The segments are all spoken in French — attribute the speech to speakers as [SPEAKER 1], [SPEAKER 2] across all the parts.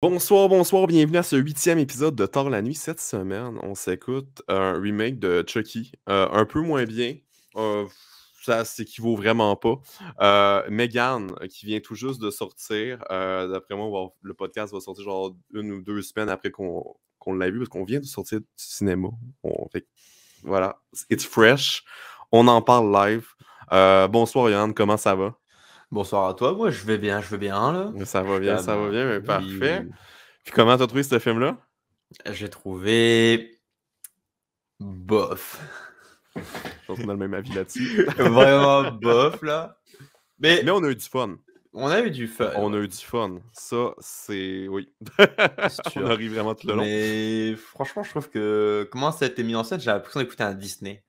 [SPEAKER 1] Bonsoir, bonsoir, bienvenue à ce 8e épisode de Tard la nuit. Cette semaine, on s'écoute un remake de Chucky, un peu moins bien, ça s'équivaut vraiment pas. Megan, qui vient tout juste de sortir, d'après moi, le podcast va sortir genre 1 ou 2 semaines après qu'on l'a vu, parce qu'on vient de sortir du cinéma. Fait que voilà, it's fresh. On en parle live. Bonsoir Yann, comment ça va?
[SPEAKER 2] Bonsoir à toi, moi je vais bien là.
[SPEAKER 1] Ça va bien, mais
[SPEAKER 2] Oui,
[SPEAKER 1] parfait. Puis comment t'as trouvé ce film-là?
[SPEAKER 2] j'ai trouvé bof.
[SPEAKER 1] Je pense qu'on a le même avis là-dessus.
[SPEAKER 2] Vraiment bof là.
[SPEAKER 1] Mais
[SPEAKER 2] Mais
[SPEAKER 1] on a eu du fun.
[SPEAKER 2] on a eu du fun,
[SPEAKER 1] On a
[SPEAKER 2] ouais,
[SPEAKER 1] eu du fun. Ça, c'est... Oui.
[SPEAKER 2] c'est
[SPEAKER 1] On a
[SPEAKER 2] sûr.
[SPEAKER 1] ri vraiment tout le long.
[SPEAKER 2] Mais franchement, je trouve que comment ça a été mis en scène, j'ai l'impression d'écouter un Disney.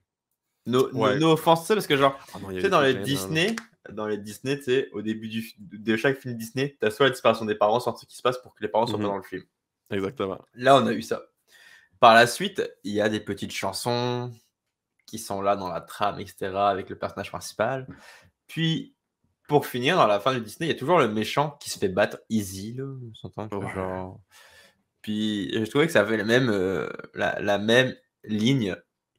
[SPEAKER 1] Ouais.
[SPEAKER 2] No offense, tu sais, parce que genre,
[SPEAKER 1] Ah non, il y a
[SPEAKER 2] tu sais,
[SPEAKER 1] des trucs gênants, là.
[SPEAKER 2] dans les Disney, tu sais, au début de chaque film Disney, t'as soit la disparition des parents, soit un truc qui se passe pour que les parents soient pas
[SPEAKER 1] Mhm.
[SPEAKER 2] dans le film.
[SPEAKER 1] Exactement.
[SPEAKER 2] Là, on a eu ça. Par la suite, il y a des petites chansons qui sont là dans la trame, etc., avec le personnage principal. Puis, pour finir, dans la fin de Disney, il y a toujours le méchant qui se fait battre easy, là. On s'entend que
[SPEAKER 1] Ouais.
[SPEAKER 2] genre. Puis, je trouvais que ça avait la même ligne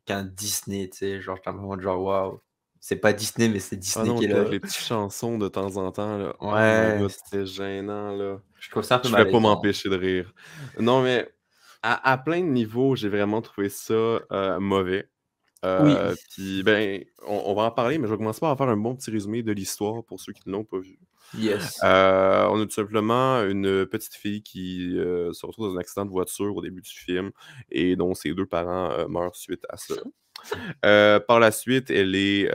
[SPEAKER 2] qu'un Disney, tu sais. Genre, j'étais vraiment genre, waouh. C'est pas Disney, mais c'est
[SPEAKER 1] Ah
[SPEAKER 2] Disney
[SPEAKER 1] non,
[SPEAKER 2] qui est
[SPEAKER 1] puis avec
[SPEAKER 2] là.
[SPEAKER 1] les petites chansons de temps en temps, là. Oh my
[SPEAKER 2] Ouais,
[SPEAKER 1] God, c'était gênant, là.
[SPEAKER 2] je trouve ça un peu
[SPEAKER 1] Je vais pas
[SPEAKER 2] malaisant.
[SPEAKER 1] m'empêcher de rire. Non, mais à plein de niveaux, j'ai vraiment trouvé ça mauvais.
[SPEAKER 2] Oui,
[SPEAKER 1] Puis, ben, on va en parler, mais je vais commencer par faire un bon petit résumé de l'histoire pour ceux qui ne l'ont pas vu.
[SPEAKER 2] yes.
[SPEAKER 1] On a tout simplement une petite fille qui se retrouve dans un accident de voiture au début du film et dont ses 2 parents meurent suite à ça. Par la suite, elle est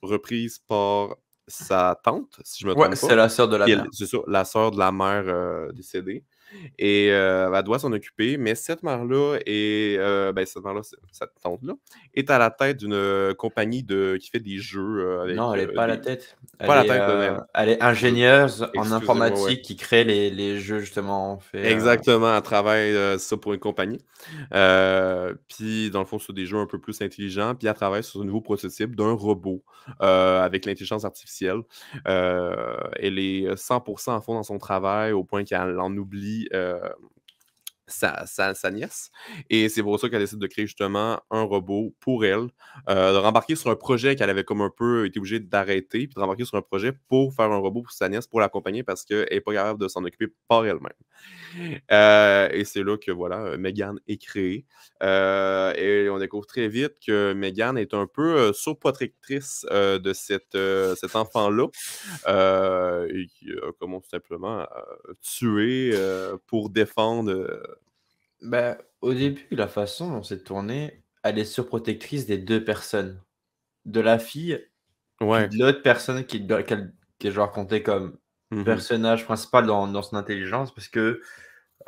[SPEAKER 1] reprise par sa tante, si je me
[SPEAKER 2] Ouais,
[SPEAKER 1] trompe pas.
[SPEAKER 2] c'est la sœur de la
[SPEAKER 1] Puis elle,
[SPEAKER 2] mère.
[SPEAKER 1] c'est ça, la sœur de la mère décédée. Et elle doit s'en occuper, mais cette mère-là est, cette mère-là, cette tante-là, est à la tête d'une compagnie qui fait des jeux
[SPEAKER 2] Non,
[SPEAKER 1] avec
[SPEAKER 2] elle est pas à la
[SPEAKER 1] des.
[SPEAKER 2] tête.
[SPEAKER 1] Pas à la tête,
[SPEAKER 2] Elle est
[SPEAKER 1] je-
[SPEAKER 2] ingénieure en
[SPEAKER 1] excusez-moi, ouais.
[SPEAKER 2] informatique qui crée les jeux justement. On fait.
[SPEAKER 1] Exactement, elle travaille ça pour une compagnie. Puis, dans le fond, c'est des jeux un peu plus intelligents. Puis, elle travaille sur un nouveau prototype d'un robot avec l'intelligence artificielle. Elle est 100% à fond dans son travail au point qu'elle en oublie sa nièce. Et c'est pour ça qu'elle décide de créer justement un robot pour elle, de rembarquer sur un projet qu'elle avait comme un peu été obligée d'arrêter, puis de rembarquer sur un projet pour faire un robot pour sa nièce, pour l'accompagner parce qu'elle n'est pas capable de s'en occuper par elle-même. Et c'est là que voilà, Megan est créée. Et on découvre très vite que Megan est un peu surprotectrice de cet enfant-là, et qui commence tout simplement à tuer pour défendre.
[SPEAKER 2] Bah, au début, la façon dont c'est tourné, elle est surprotectrice des 2 personnes. De la fille, puis
[SPEAKER 1] Ouais.
[SPEAKER 2] de l'autre personne qui est genre comptée comme
[SPEAKER 1] Mhm.
[SPEAKER 2] personnage principal dans son intelligence parce que,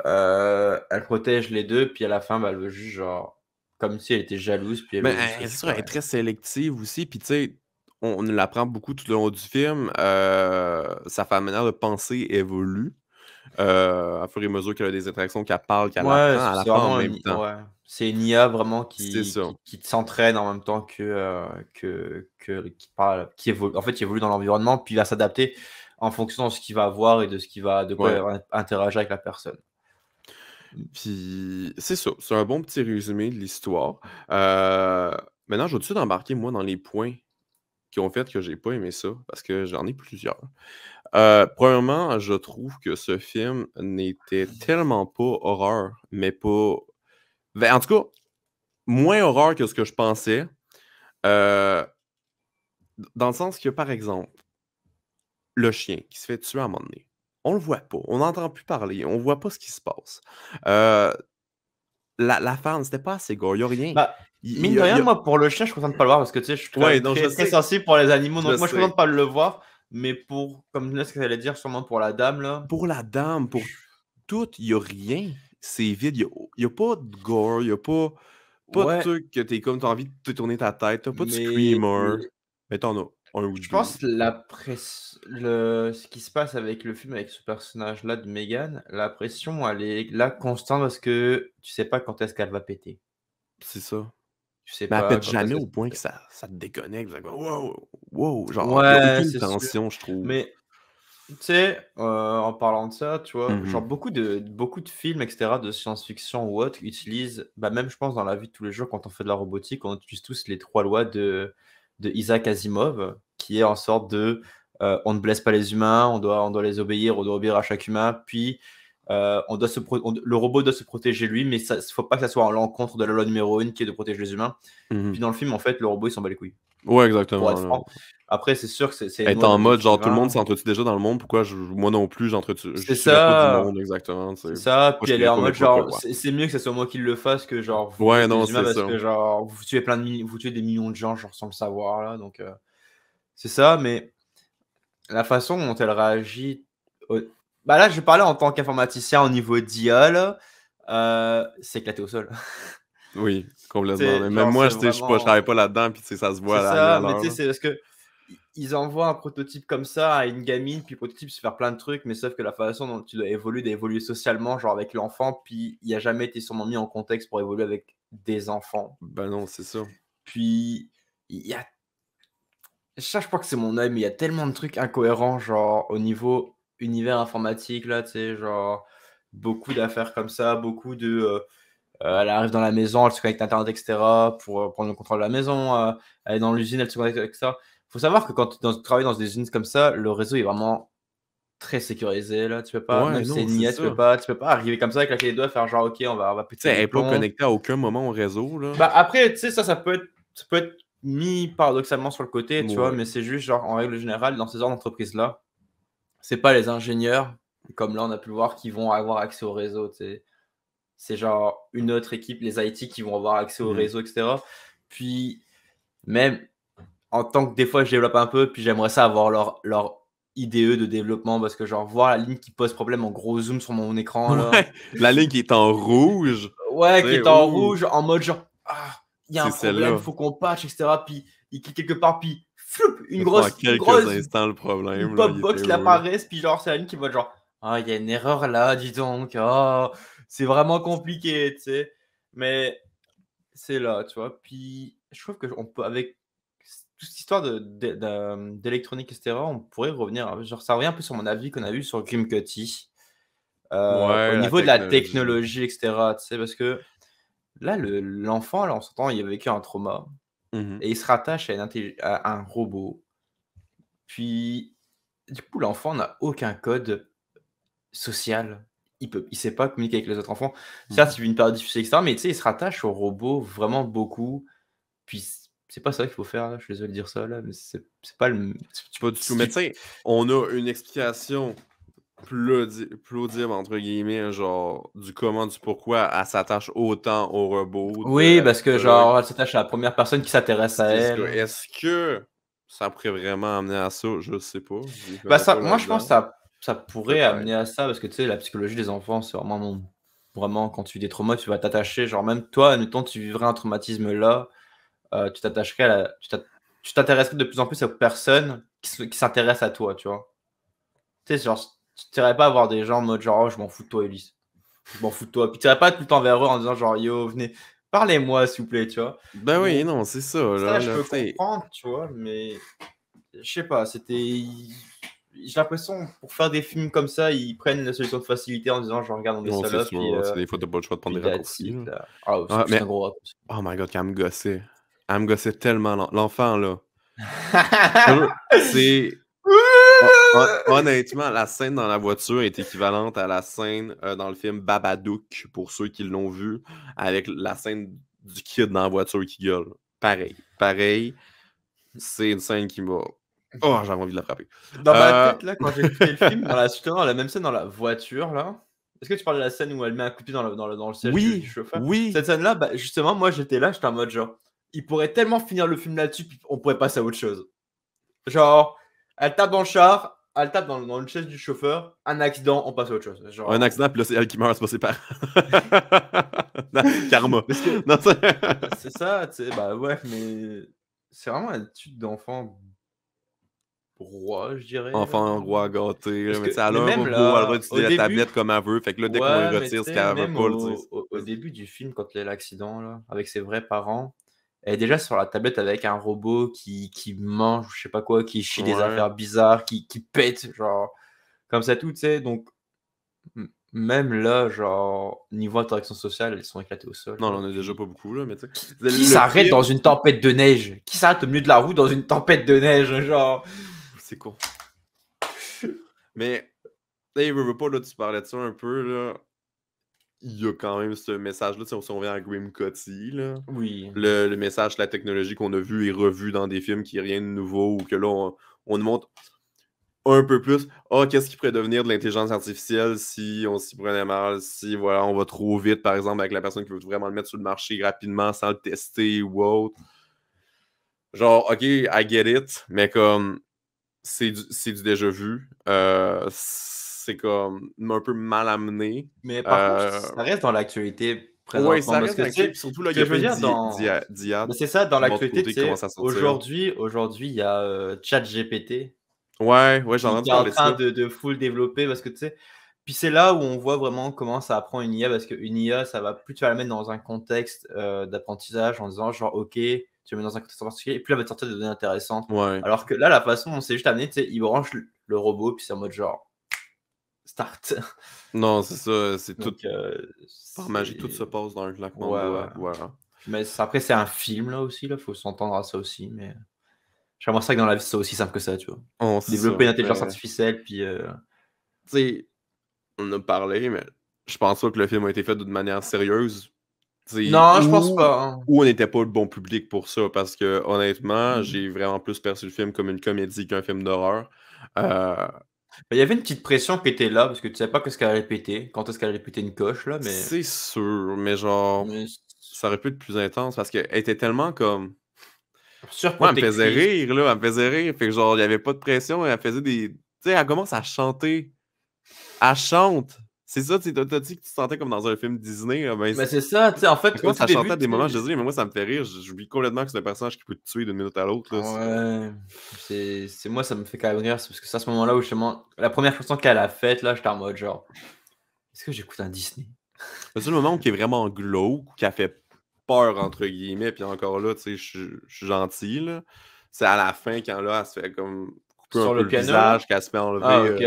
[SPEAKER 2] elle protège les 2 puis à la fin, bah, elle veut juste genre comme si elle était jalouse, puis elle
[SPEAKER 1] Mais
[SPEAKER 2] veut juste
[SPEAKER 1] c'est sûr, elle est
[SPEAKER 2] récupérer.
[SPEAKER 1] très sélective aussi. Puis, tu sais, on l'apprend beaucoup tout le long du film. Sa manière de penser évolue à fur et à mesure qu'elle a des interactions, qu'elle parle,
[SPEAKER 2] Ouais,
[SPEAKER 1] elle
[SPEAKER 2] c'est
[SPEAKER 1] apprend en
[SPEAKER 2] vraiment
[SPEAKER 1] même
[SPEAKER 2] une
[SPEAKER 1] temps.
[SPEAKER 2] ouais, c'est une IA vraiment
[SPEAKER 1] C'est ça.
[SPEAKER 2] qui s'entraîne en même temps qui parle, qui évolue en fait, qui évolue dans l'environnement, puis il va s'adapter en fonction de ce qu'il va voir et de quoi il
[SPEAKER 1] Ouais.
[SPEAKER 2] va interagir avec la personne.
[SPEAKER 1] Puis, c'est ça. C'est un bon petit résumé de l'histoire. Euh, Maintenant, je vais tout de suite embarquer, moi, dans les points qui ont fait que j'ai pas aimé ça, parce que j'en ai plusieurs. Premièrement, je trouve que ce film n'était tellement pas horreur, mais pas. Ben, en tout cas, moins horreur que ce que je pensais. euh, Dans le sens que, par exemple, le chien qui se fait tuer à un moment donné, on le voit pas, on n'entend plus parler, on voit pas ce qui se passe. Euh, la femme, c'était pas assez gore, y a rien.
[SPEAKER 2] Bah, mine de rien, moi, pour le chien, je suis content de pas le voir parce que, tu sais, je suis quand
[SPEAKER 1] Ouais,
[SPEAKER 2] même
[SPEAKER 1] non, je
[SPEAKER 2] très, très
[SPEAKER 1] sais,
[SPEAKER 2] sensible pour les animaux,
[SPEAKER 1] je
[SPEAKER 2] donc moi, je suis content de
[SPEAKER 1] sais.
[SPEAKER 2] pas le voir, mais pour comme là, ce que j'allais dire, sûrement pour la dame, là,
[SPEAKER 1] Pour la dame, pour
[SPEAKER 2] je
[SPEAKER 1] tout, y a rien. C'est vide, y a pas de gore, y a pas de
[SPEAKER 2] ouais,
[SPEAKER 1] truc que t'as envie de te tourner ta tête, t'as pas de
[SPEAKER 2] mais
[SPEAKER 1] screamer, mais t'en as un ou
[SPEAKER 2] je
[SPEAKER 1] deux.
[SPEAKER 2] pense ce qui se passe avec le film, avec ce personnage-là de Megan, la pression, elle est là constante parce que tu sais pas quand est-ce qu'elle va péter.
[SPEAKER 1] C'est ça.
[SPEAKER 2] Tu sais
[SPEAKER 1] Mais elle
[SPEAKER 2] pas
[SPEAKER 1] pète
[SPEAKER 2] quand est-ce
[SPEAKER 1] jamais
[SPEAKER 2] que
[SPEAKER 1] au point que ça te déconnecte. Wow, wow, genre, y a
[SPEAKER 2] ouais,
[SPEAKER 1] aucune
[SPEAKER 2] c'est sûr,
[SPEAKER 1] tension, je trouve.
[SPEAKER 2] mais Tu sais, en parlant de ça, tu vois, genre
[SPEAKER 1] Mhm.
[SPEAKER 2] beaucoup de films, et cetera, de science-fiction ou autres utilisent, bah, même je pense dans la vie de tous les jours quand on fait de la robotique, on utilise tous les 3 lois de Isaac Asimov, qui est en sorte de, on ne blesse pas les humains, on doit les obéir, on doit obéir à chaque humain, puis, on doit le robot doit se protéger lui, mais ça faut pas que ça soit à l'encontre de la loi numéro 1 qui est de protéger les humains.
[SPEAKER 1] Mhm.
[SPEAKER 2] Puis dans le film, en fait, le robot, il s'en bat les couilles,
[SPEAKER 1] Ouais,
[SPEAKER 2] pour
[SPEAKER 1] exactement,
[SPEAKER 2] être
[SPEAKER 1] là.
[SPEAKER 2] franc. Après, c'est sûr que c'est une
[SPEAKER 1] Être
[SPEAKER 2] loi
[SPEAKER 1] en
[SPEAKER 2] de
[SPEAKER 1] mode, genre, tout le monde
[SPEAKER 2] d'écrivain.
[SPEAKER 1] s'entretue déjà dans le monde, pourquoi moi non plus, je
[SPEAKER 2] C'est
[SPEAKER 1] tuerais pas du
[SPEAKER 2] ça!
[SPEAKER 1] monde, exactement, tu sais.
[SPEAKER 2] C'est ça,
[SPEAKER 1] Moi,
[SPEAKER 2] puis
[SPEAKER 1] je
[SPEAKER 2] elle est
[SPEAKER 1] créerais
[SPEAKER 2] en
[SPEAKER 1] pas mes
[SPEAKER 2] mode
[SPEAKER 1] propres
[SPEAKER 2] genre,
[SPEAKER 1] lois.
[SPEAKER 2] c'est mieux que ce soit moi qui le fasse que genre vous
[SPEAKER 1] Ouais,
[SPEAKER 2] êtes
[SPEAKER 1] non,
[SPEAKER 2] des humains
[SPEAKER 1] c'est
[SPEAKER 2] parce
[SPEAKER 1] ça.
[SPEAKER 2] que genre vous tuez des millions de gens genre sans le savoir là, donc c'est ça, mais la façon dont elle réagit au bah là, je parlais en tant qu'informaticien au niveau d'IA là, c'est éclaté au sol.
[SPEAKER 1] Oui, complètement. Mais
[SPEAKER 2] C'est
[SPEAKER 1] même
[SPEAKER 2] genre,
[SPEAKER 1] moi,
[SPEAKER 2] c'est
[SPEAKER 1] je travaille
[SPEAKER 2] vraiment
[SPEAKER 1] pas là-dedans, puis tu sais, ça se voit
[SPEAKER 2] c'est
[SPEAKER 1] à l'année à
[SPEAKER 2] ça, mais
[SPEAKER 1] l'heure,
[SPEAKER 2] tu sais,
[SPEAKER 1] là.
[SPEAKER 2] c'est parce que ils envoient un prototype comme ça à une gamine, puis le prototype se faire plein de trucs, mais sauf que la façon dont tu dois évoluer, d'évoluer socialement, genre avec l'enfant, puis il a jamais été sûrement mis en contexte pour évoluer avec des enfants.
[SPEAKER 1] Ben non, c'est ça.
[SPEAKER 2] Puis il y a ça, je crois que c'est mon œil, mais il y a tellement de trucs incohérents, genre au niveau univers informatique là, tu sais, genre beaucoup d'affaires comme ça, beaucoup de, elle arrive dans la maison, elle se connecte à internet et cetera pour, prendre le contrôle de la maison, elle est dans l'usine, elle se connecte avec ça. Faut savoir que quand tu travailles dans des usines comme ça, le réseau est vraiment très sécurisé là, tu peux pas même
[SPEAKER 1] Ouais,
[SPEAKER 2] si c'est
[SPEAKER 1] non,
[SPEAKER 2] une
[SPEAKER 1] c'est
[SPEAKER 2] IA,
[SPEAKER 1] ça.
[SPEAKER 2] tu peux pas arriver comme ça, claquer les doigts, faire genre: «OK, on va
[SPEAKER 1] Tu sais,
[SPEAKER 2] péter
[SPEAKER 1] elle
[SPEAKER 2] les
[SPEAKER 1] est pas
[SPEAKER 2] plombs».
[SPEAKER 1] connectée à aucun moment au réseau, là.
[SPEAKER 2] Bah, après, tu sais, ça peut être mis paradoxalement sur le côté, tu vois?
[SPEAKER 1] Ouais.
[SPEAKER 2] Mais c'est juste genre en règle générale, dans ces genres d'entreprises-là, c'est pas les ingénieurs, comme là on a pu le voir, qui vont avoir accès au réseau, tu sais? C'est genre une autre équipe, les IT, qui vont avoir accès au
[SPEAKER 1] Mhm.
[SPEAKER 2] réseau et cetera. Puis même en tant que des fois je développe un peu, puis j'aimerais ça avoir leur IDE de développement parce que genre voir la ligne qui pose problème en gros zoom sur mon écran là.
[SPEAKER 1] Ouais, la ligne qui est en rouge,
[SPEAKER 2] Ouais,
[SPEAKER 1] tu
[SPEAKER 2] qui
[SPEAKER 1] sais,
[SPEAKER 2] est en
[SPEAKER 1] ouh,
[SPEAKER 2] rouge, en mode genre: «Ah, il y a
[SPEAKER 1] c'est
[SPEAKER 2] un problème,
[SPEAKER 1] celle-là.
[SPEAKER 2] faut qu'on patch et cetera». Puis il clique quelque part, puis floup, une
[SPEAKER 1] Pendant
[SPEAKER 2] grosse une
[SPEAKER 1] quelques
[SPEAKER 2] grosse
[SPEAKER 1] instants, le
[SPEAKER 2] une
[SPEAKER 1] problème, là,
[SPEAKER 2] pop
[SPEAKER 1] il était
[SPEAKER 2] box qui
[SPEAKER 1] où, là.
[SPEAKER 2] apparaisse, puis genre c'est la ligne qui va genre: «Ah, il y a une erreur là, dis donc, ah». C'est vraiment compliqué, tu sais? Mais c'est là, tu vois? Puis je trouve qu'on peut avec toute cette histoire d'électronique et cetera, on pourrait revenir genre ça revient un peu sur mon avis qu'on a eu sur Grim Cutty, au
[SPEAKER 1] Ouais, la
[SPEAKER 2] niveau de la
[SPEAKER 1] technologie.
[SPEAKER 2] technologie et cetera, tu sais? Parce que là, l'enfant, là, on s'entend, il a vécu un trauma
[SPEAKER 1] Mhm.
[SPEAKER 2] et il se rattache à un robot. Puis, du coup, l'enfant n'a aucun code social. Il sait pas communiquer avec les autres enfants. Certes, il vit une période difficile et cetera, mais tu sais, il se rattache au robot vraiment beaucoup. Puis c'est pas ça qu'il faut faire, là, je suis désolé de dire ça, là, mais c'est pas le
[SPEAKER 1] Pas du tout.
[SPEAKER 2] si
[SPEAKER 1] Mais tu
[SPEAKER 2] tu
[SPEAKER 1] sais, on a une explication plaudible, entre guillemets, genre, du comment, du pourquoi elle s'attache autant au robot de
[SPEAKER 2] oui,
[SPEAKER 1] la
[SPEAKER 2] parce que
[SPEAKER 1] psychologue.
[SPEAKER 2] genre, elle s'attache à la première personne qui s'intéresse à
[SPEAKER 1] C'est ça.
[SPEAKER 2] elle.
[SPEAKER 1] Est-ce que ça pourrait vraiment amener à ça? Je sais pas. Je ne
[SPEAKER 2] Bah,
[SPEAKER 1] connais
[SPEAKER 2] ça
[SPEAKER 1] pas
[SPEAKER 2] moi, je pense
[SPEAKER 1] là-dedans.
[SPEAKER 2] que ça pourrait
[SPEAKER 1] Peut-être.
[SPEAKER 2] amener à ça parce que, tu sais, la psychologie des enfants, c'est vraiment quand tu vis des traumas, tu vas t'attacher genre même toi, admettons, tu vivrais un traumatisme là, tu t'attacherais à la tu t'intéresserais de plus en plus aux personnes qui s'intéressent à toi, tu vois? Tu sais, genre, tu irais pas voir des gens en mode genre: «Oh, je m'en fous de toi, Elise. Je m'en fous de toi». Puis tu irais pas tout le temps vers eux en disant genre: «Yo, venez, parlez-moi s'il vous plaît», tu vois?
[SPEAKER 1] Ben oui,
[SPEAKER 2] Donc
[SPEAKER 1] non, c'est ça,
[SPEAKER 2] ça, je
[SPEAKER 1] là,
[SPEAKER 2] peux
[SPEAKER 1] tu sais.
[SPEAKER 2] comprendre, tu vois? Mais je sais pas, j'ai l'impression pour faire des films comme ça, ils prennent la solution de facilité en disant: «Je regarde, on met
[SPEAKER 1] Non,
[SPEAKER 2] ça
[SPEAKER 1] c'est
[SPEAKER 2] là,
[SPEAKER 1] sûr, là, tu sais, des fois, t'as pas le choix de prendre des
[SPEAKER 2] that's
[SPEAKER 1] raccourcis,
[SPEAKER 2] it,
[SPEAKER 1] là.
[SPEAKER 2] là». Ah,
[SPEAKER 1] Ah,
[SPEAKER 2] c'est
[SPEAKER 1] mais
[SPEAKER 2] un gros raccourci.
[SPEAKER 1] oh my god, qu'elle me gossait. Elle me gossait tellement, l'enfant, là. C'est honnêtement, la scène dans la voiture est équivalente à la scène, dans le film Babadook, pour ceux qui l'ont vu, avec la scène du kid dans la voiture qui gueule. Pareil, pareil. C'est une scène qui m'a oh, j'avais envie de la frapper.
[SPEAKER 2] Dans ma
[SPEAKER 1] Heu,
[SPEAKER 2] tête, là, quand j'ai écouté le film, justement, la même scène dans la voiture, là. Est-ce que tu parles de la scène où elle met un coup de pied dans le siège du
[SPEAKER 1] oui,
[SPEAKER 2] chauffeur?
[SPEAKER 1] oui!
[SPEAKER 2] Cette scène-là, bah, justement, moi, j'étais là, j'étais en mode genre, il pourrait tellement finir le film là-dessus, puis on pourrait passer à autre chose. Genre, elle tape dans le char, elle tape dans le siège du chauffeur, un accident, on passe à autre chose.
[SPEAKER 1] Un
[SPEAKER 2] Genre,
[SPEAKER 1] accident, puis là, c'est elle qui meurt, c'est pas ses parents. Non, karma.
[SPEAKER 2] parce que
[SPEAKER 1] Non, c'est
[SPEAKER 2] c'est ça, tu sais, bah, ouais, mais c'est vraiment une attitude d'enfant roi, je dirais, là,
[SPEAKER 1] enfant
[SPEAKER 2] genre.
[SPEAKER 1] roi gâté, là,
[SPEAKER 2] Parce
[SPEAKER 1] mais tu sais,
[SPEAKER 2] que
[SPEAKER 1] elle a
[SPEAKER 2] mais
[SPEAKER 1] un
[SPEAKER 2] même
[SPEAKER 1] robot, elle a le droit
[SPEAKER 2] là, au
[SPEAKER 1] d'utiliser la tablette
[SPEAKER 2] début
[SPEAKER 1] comme elle veut, fait que là, dès qu'on lui
[SPEAKER 2] ouais, mais tu
[SPEAKER 1] retire ce
[SPEAKER 2] sais,
[SPEAKER 1] qu'elle veut
[SPEAKER 2] même
[SPEAKER 1] pas, tu sais,
[SPEAKER 2] au début du film, quand il y a l'accident là, avec ses vrais parents, elle est déjà sur la tablette avec un robot qui mange ou je sais pas quoi, qui chie des
[SPEAKER 1] ouais.
[SPEAKER 2] affaires bizarres, qui pète, genre. comme ça tout, tu sais, donc même là, genre, niveau interaction sociale, elles sont éclatées au sol,
[SPEAKER 1] Non,
[SPEAKER 2] là,
[SPEAKER 1] on en a déjà
[SPEAKER 2] puis
[SPEAKER 1] pas beaucoup, là, mais tu sais.
[SPEAKER 2] qui
[SPEAKER 1] Le
[SPEAKER 2] s'arrête dans
[SPEAKER 1] film,
[SPEAKER 2] une tempête de neige? Qui s'arrête au milieu de la route dans une tempête de neige, genre?
[SPEAKER 1] c'est con. Mais, tu sais, veux pas, là, tu parlais de ça un peu, là. Il y a quand même ce message-là, tu sais, si on revient à Grim Cotty, là.
[SPEAKER 2] Oui.
[SPEAKER 1] Le message de la technologie qu'on a vu et revu dans des films qui est rien de nouveau, ou que là, on nous montre un peu plus. Ah, qu'est-ce qui pourrait devenir de l'intelligence artificielle si on s'y prenait mal, si voilà, on va trop vite, par exemple, avec la personne qui veut vraiment le mettre sur le marché rapidement sans le tester ou autre. Genre, ok, I get it, mais comme c'est du déjà vu. C'est comme un peu mal amené.
[SPEAKER 2] Mais par contre,
[SPEAKER 1] Euh,
[SPEAKER 2] ça reste dans l'actualité
[SPEAKER 1] ouais,
[SPEAKER 2] présentement
[SPEAKER 1] ça
[SPEAKER 2] parce
[SPEAKER 1] reste
[SPEAKER 2] que, tu
[SPEAKER 1] actuel,
[SPEAKER 2] sais,
[SPEAKER 1] puis surtout là,
[SPEAKER 2] ce
[SPEAKER 1] il y
[SPEAKER 2] que
[SPEAKER 1] a
[SPEAKER 2] je veux
[SPEAKER 1] plein
[SPEAKER 2] dire dans
[SPEAKER 1] d'IA
[SPEAKER 2] bah, c'est ça, dans
[SPEAKER 1] de l'autre
[SPEAKER 2] l'actualité, tu
[SPEAKER 1] côté qui commencent
[SPEAKER 2] sais,
[SPEAKER 1] à sortir.
[SPEAKER 2] aujourd'hui, il y a, ChatGPT
[SPEAKER 1] Ouais, ouais, j'ai
[SPEAKER 2] qui
[SPEAKER 1] entendu
[SPEAKER 2] est en
[SPEAKER 1] parler de
[SPEAKER 2] train
[SPEAKER 1] ça.
[SPEAKER 2] de full développer parce que, tu sais, puis c'est là où on voit vraiment comment ça apprend une IA parce qu'une IA, ça va plus tu vas la mettre dans un contexte, d'apprentissage en disant genre: «OK, tu le mets dans un contexte en particulier» et puis elle va te sortir des données intéressantes.
[SPEAKER 1] Ouais.
[SPEAKER 2] Alors que là, la façon dont c'est juste amené, tu sais, il branche le robot puis c'est en mode genre: «Start».
[SPEAKER 1] Non, c'est ça, c'est tout
[SPEAKER 2] Donc
[SPEAKER 1] par magie, tout
[SPEAKER 2] c'est
[SPEAKER 1] se passe dans un claquement de
[SPEAKER 2] ouais,
[SPEAKER 1] doigts,
[SPEAKER 2] voilà.
[SPEAKER 1] voilà.
[SPEAKER 2] Mais après c'est un film là aussi, là, faut s'entendre à ça aussi, mais j'aimerais ça que dans la vie, ce soit aussi simple que ça, tu vois?
[SPEAKER 1] Oh, c'est ça,
[SPEAKER 2] Développer une intelligence
[SPEAKER 1] mais
[SPEAKER 2] artificielle puis,
[SPEAKER 1] tu sais, on en a parlé, mais je pense pas que le film a été fait d'une manière sérieuse. Tu sais,
[SPEAKER 2] non, je pense pas, hein.
[SPEAKER 1] ou on n'était pas le bon public pour ça, parce que honnêtement,
[SPEAKER 2] Mmh.
[SPEAKER 1] j'ai vraiment plus perçu le film comme une comédie qu'un film d'horreur. Heu,
[SPEAKER 2] Bah, il y avait une petite pression qui était là parce que tu savais pas qu'est-ce qu'elle allait péter, quand est-ce qu'elle allait péter une coche là,
[SPEAKER 1] c'est sûr, mais genre,
[SPEAKER 2] mais
[SPEAKER 1] ça aurait pu être plus intense parce qu'elle était tellement comme moi, elle me faisait
[SPEAKER 2] surprotectrice.
[SPEAKER 1] rire, là, elle me faisait rire, fait que genre, il y avait pas de pression, elle faisait des tu sais, elle commence à chanter. Elle chante! C'est ça, tu sais, tu dit que tu te sentais comme dans un film Disney, là, ben,
[SPEAKER 2] Mais c'est ça, tu sais, en
[SPEAKER 1] elle
[SPEAKER 2] fait, au
[SPEAKER 1] commence
[SPEAKER 2] tout
[SPEAKER 1] à chanter
[SPEAKER 2] début,
[SPEAKER 1] à des
[SPEAKER 2] tu
[SPEAKER 1] moments, je
[SPEAKER 2] sais
[SPEAKER 1] dis: «Mais moi, ça me fait rire», j'oublie complètement que c'est un personnage qui peut te tuer d'une minute à l'autre, là, c'est
[SPEAKER 2] ouais, c'est moi, ça me fait quand même rire, c'est parce que c'est à ce moment-là où justement la première chanson qu'elle a faite là, j'étais en mode genre: «Est-ce que j'écoute un Disney?»
[SPEAKER 1] le seul moment où qui est vraiment glauque, qui a fait «peur» entre guillemets, puis encore là, tu sais, je suis gentil, là, c'est à la fin quand là, elle se fait comme couper un
[SPEAKER 2] Sur
[SPEAKER 1] peu
[SPEAKER 2] le
[SPEAKER 1] le
[SPEAKER 2] piano là?
[SPEAKER 1] visage,
[SPEAKER 2] Ah OK.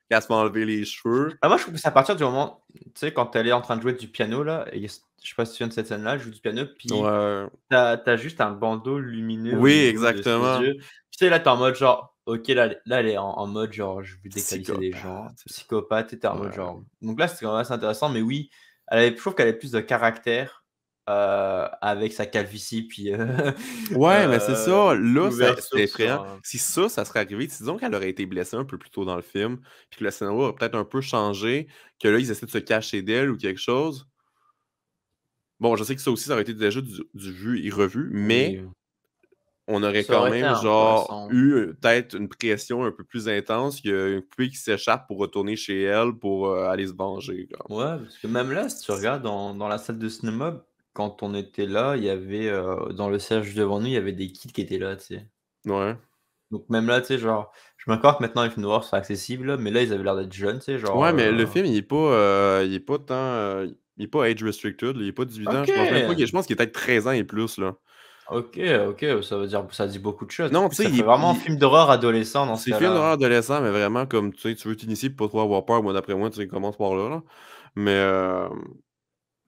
[SPEAKER 1] qu'elle se fait enlever les cheveux.
[SPEAKER 2] Ah moi, je trouve que c'est à partir du moment, tu sais, quand elle est en train de jouer du piano là et je sais pas si tu te souviens de cette scène-là, elle joue du piano puis
[SPEAKER 1] Ouais.
[SPEAKER 2] tu as juste un bandeau lumineux au
[SPEAKER 1] Oui,
[SPEAKER 2] niveau de ses
[SPEAKER 1] exactement.
[SPEAKER 2] yeux. Tu sais, là, tu es en mode genre: «OK, là, elle est en mode genre je vais décalisser des gens,
[SPEAKER 1] Psychopathe.
[SPEAKER 2] psychopathe» et tu es en mode
[SPEAKER 1] Ouais.
[SPEAKER 2] genre donc là, c'est quand même assez intéressant mais oui, je trouve qu'elle avait plus de caractère, avec sa calvitie puis,
[SPEAKER 1] Ouais, mais c'est ça. Là, c'était
[SPEAKER 2] l'ouverture sur
[SPEAKER 1] effrayant.
[SPEAKER 2] un
[SPEAKER 1] Si ça serait arrivé, disons qu'elle aurait été blessée un peu plus tôt dans le film, puis que le scénario aurait peut-être un peu changé, que là, ils essaient de se cacher d'elle ou quelque chose. Bon, je sais que ça aussi, ça aurait été déjà du vu et revu, mais
[SPEAKER 2] oui,
[SPEAKER 1] on aurait
[SPEAKER 2] ça
[SPEAKER 1] quand
[SPEAKER 2] aurait été
[SPEAKER 1] même, genre,
[SPEAKER 2] intéressant.
[SPEAKER 1] eu peut-être une pression un peu plus intense qu'une poupée qui s'échappe pour retourner chez elle pour aller se venger, comme.
[SPEAKER 2] Ouais, parce que même là, si tu regardes dans la salle de cinéma, quand on était là, il y avait, dans le siège devant nous, il y avait des kids qui étaient là, tu sais?
[SPEAKER 1] Ouais.
[SPEAKER 2] Donc même là, tu sais, genre, je m'accorde que maintenant les films d'horreur sont accessibles là, mais là, ils avaient l'air d'être jeunes, tu sais, genre,
[SPEAKER 1] Ouais, mais le film, il est pas tant, il est pas age restricted, là, il est pas 18 ans. Je pense même pas
[SPEAKER 2] OK!
[SPEAKER 1] je pense qu'il est peut-être 13 ans et plus, là.
[SPEAKER 2] OK, OK, ça veut dire ça dit beaucoup de choses. Du
[SPEAKER 1] Non,
[SPEAKER 2] coup,
[SPEAKER 1] tu sais,
[SPEAKER 2] ça fait vraiment film d'horreur adolescent dans ce
[SPEAKER 1] c'est film d'horreur
[SPEAKER 2] cas-là.
[SPEAKER 1] adolescent, mais vraiment comme, tu sais, tu veux t'initier pour pas trop avoir peur, moi, d'après moi, tu sais, commence par là, là. Mais,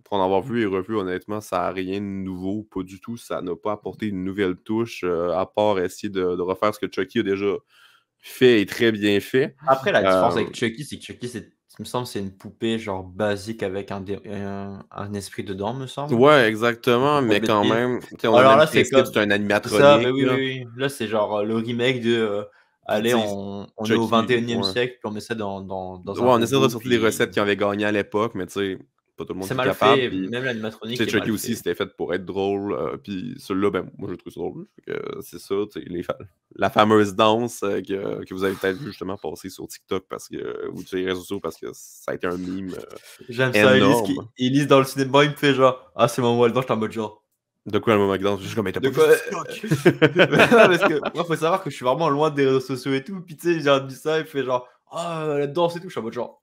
[SPEAKER 1] pour en avoir vu et revu, honnêtement, ça a rien de nouveau, pas du tout. Ça n'a pas apporté une nouvelle touche, à part essayer de refaire ce que Chucky a déjà fait et très bien fait.
[SPEAKER 2] Après, la différence
[SPEAKER 1] Hem,
[SPEAKER 2] avec Chucky, c'est que Chucky, il me semble, c'est une poupée genre basique avec un esprit dedans, me semble.
[SPEAKER 1] ouais,
[SPEAKER 2] Je dis
[SPEAKER 1] exactement,
[SPEAKER 2] pas de
[SPEAKER 1] mais quand
[SPEAKER 2] bêtises.
[SPEAKER 1] même, tu sais, on a le
[SPEAKER 2] Alors
[SPEAKER 1] même
[SPEAKER 2] là, c'est
[SPEAKER 1] principe,
[SPEAKER 2] comme
[SPEAKER 1] c'est un
[SPEAKER 2] c'est ça, bah,
[SPEAKER 1] animatronique,
[SPEAKER 2] oui, oui,
[SPEAKER 1] là.
[SPEAKER 2] oui. Là, c'est genre, le remake de,
[SPEAKER 1] Puis
[SPEAKER 2] allez,
[SPEAKER 1] tu sais,
[SPEAKER 2] on est au
[SPEAKER 1] Chucky
[SPEAKER 2] 21e
[SPEAKER 1] ouais.
[SPEAKER 2] siècle, puis on met ça
[SPEAKER 1] Ouais,
[SPEAKER 2] dans un
[SPEAKER 1] on essaie de
[SPEAKER 2] robot,
[SPEAKER 1] ressortir les
[SPEAKER 2] puis
[SPEAKER 1] recettes qui avaient gagné à l'époque, mais tu sais, pas tout le monde
[SPEAKER 2] c'est
[SPEAKER 1] qui est
[SPEAKER 2] mal
[SPEAKER 1] capable,
[SPEAKER 2] fait,
[SPEAKER 1] puis
[SPEAKER 2] même
[SPEAKER 1] tu
[SPEAKER 2] l'animatronique
[SPEAKER 1] sais,
[SPEAKER 2] est mal
[SPEAKER 1] Chucky aussi,
[SPEAKER 2] fait.
[SPEAKER 1] c'était fait pour être drôle, puis celui-là, ben, moi, j'ai trouvé ça drôle, fait que c'est ça, tu sais, la fameuse danse, que vous avez peut-être vu justement passer sur TikTok parce que ou sur les réseaux sociaux parce que ça a été un meme,
[SPEAKER 2] J'aime ça,
[SPEAKER 1] énorme.
[SPEAKER 2] Elise dans le cinéma, il me fait genre: «Ah, c'est mon dedans», j'étais en mode genre:
[SPEAKER 1] De quoi le moment qui danse? Je suis comme: «Mais tu
[SPEAKER 2] «De
[SPEAKER 1] pas vu
[SPEAKER 2] quoi?»
[SPEAKER 1] TikTok?»
[SPEAKER 2] Parce que moi, faut savoir que je suis vraiment loin des réseaux sociaux et tout, puis tu sais, j'ai dit ça, il fait genre: «Ah, la danse et tout», je suis en mode genre: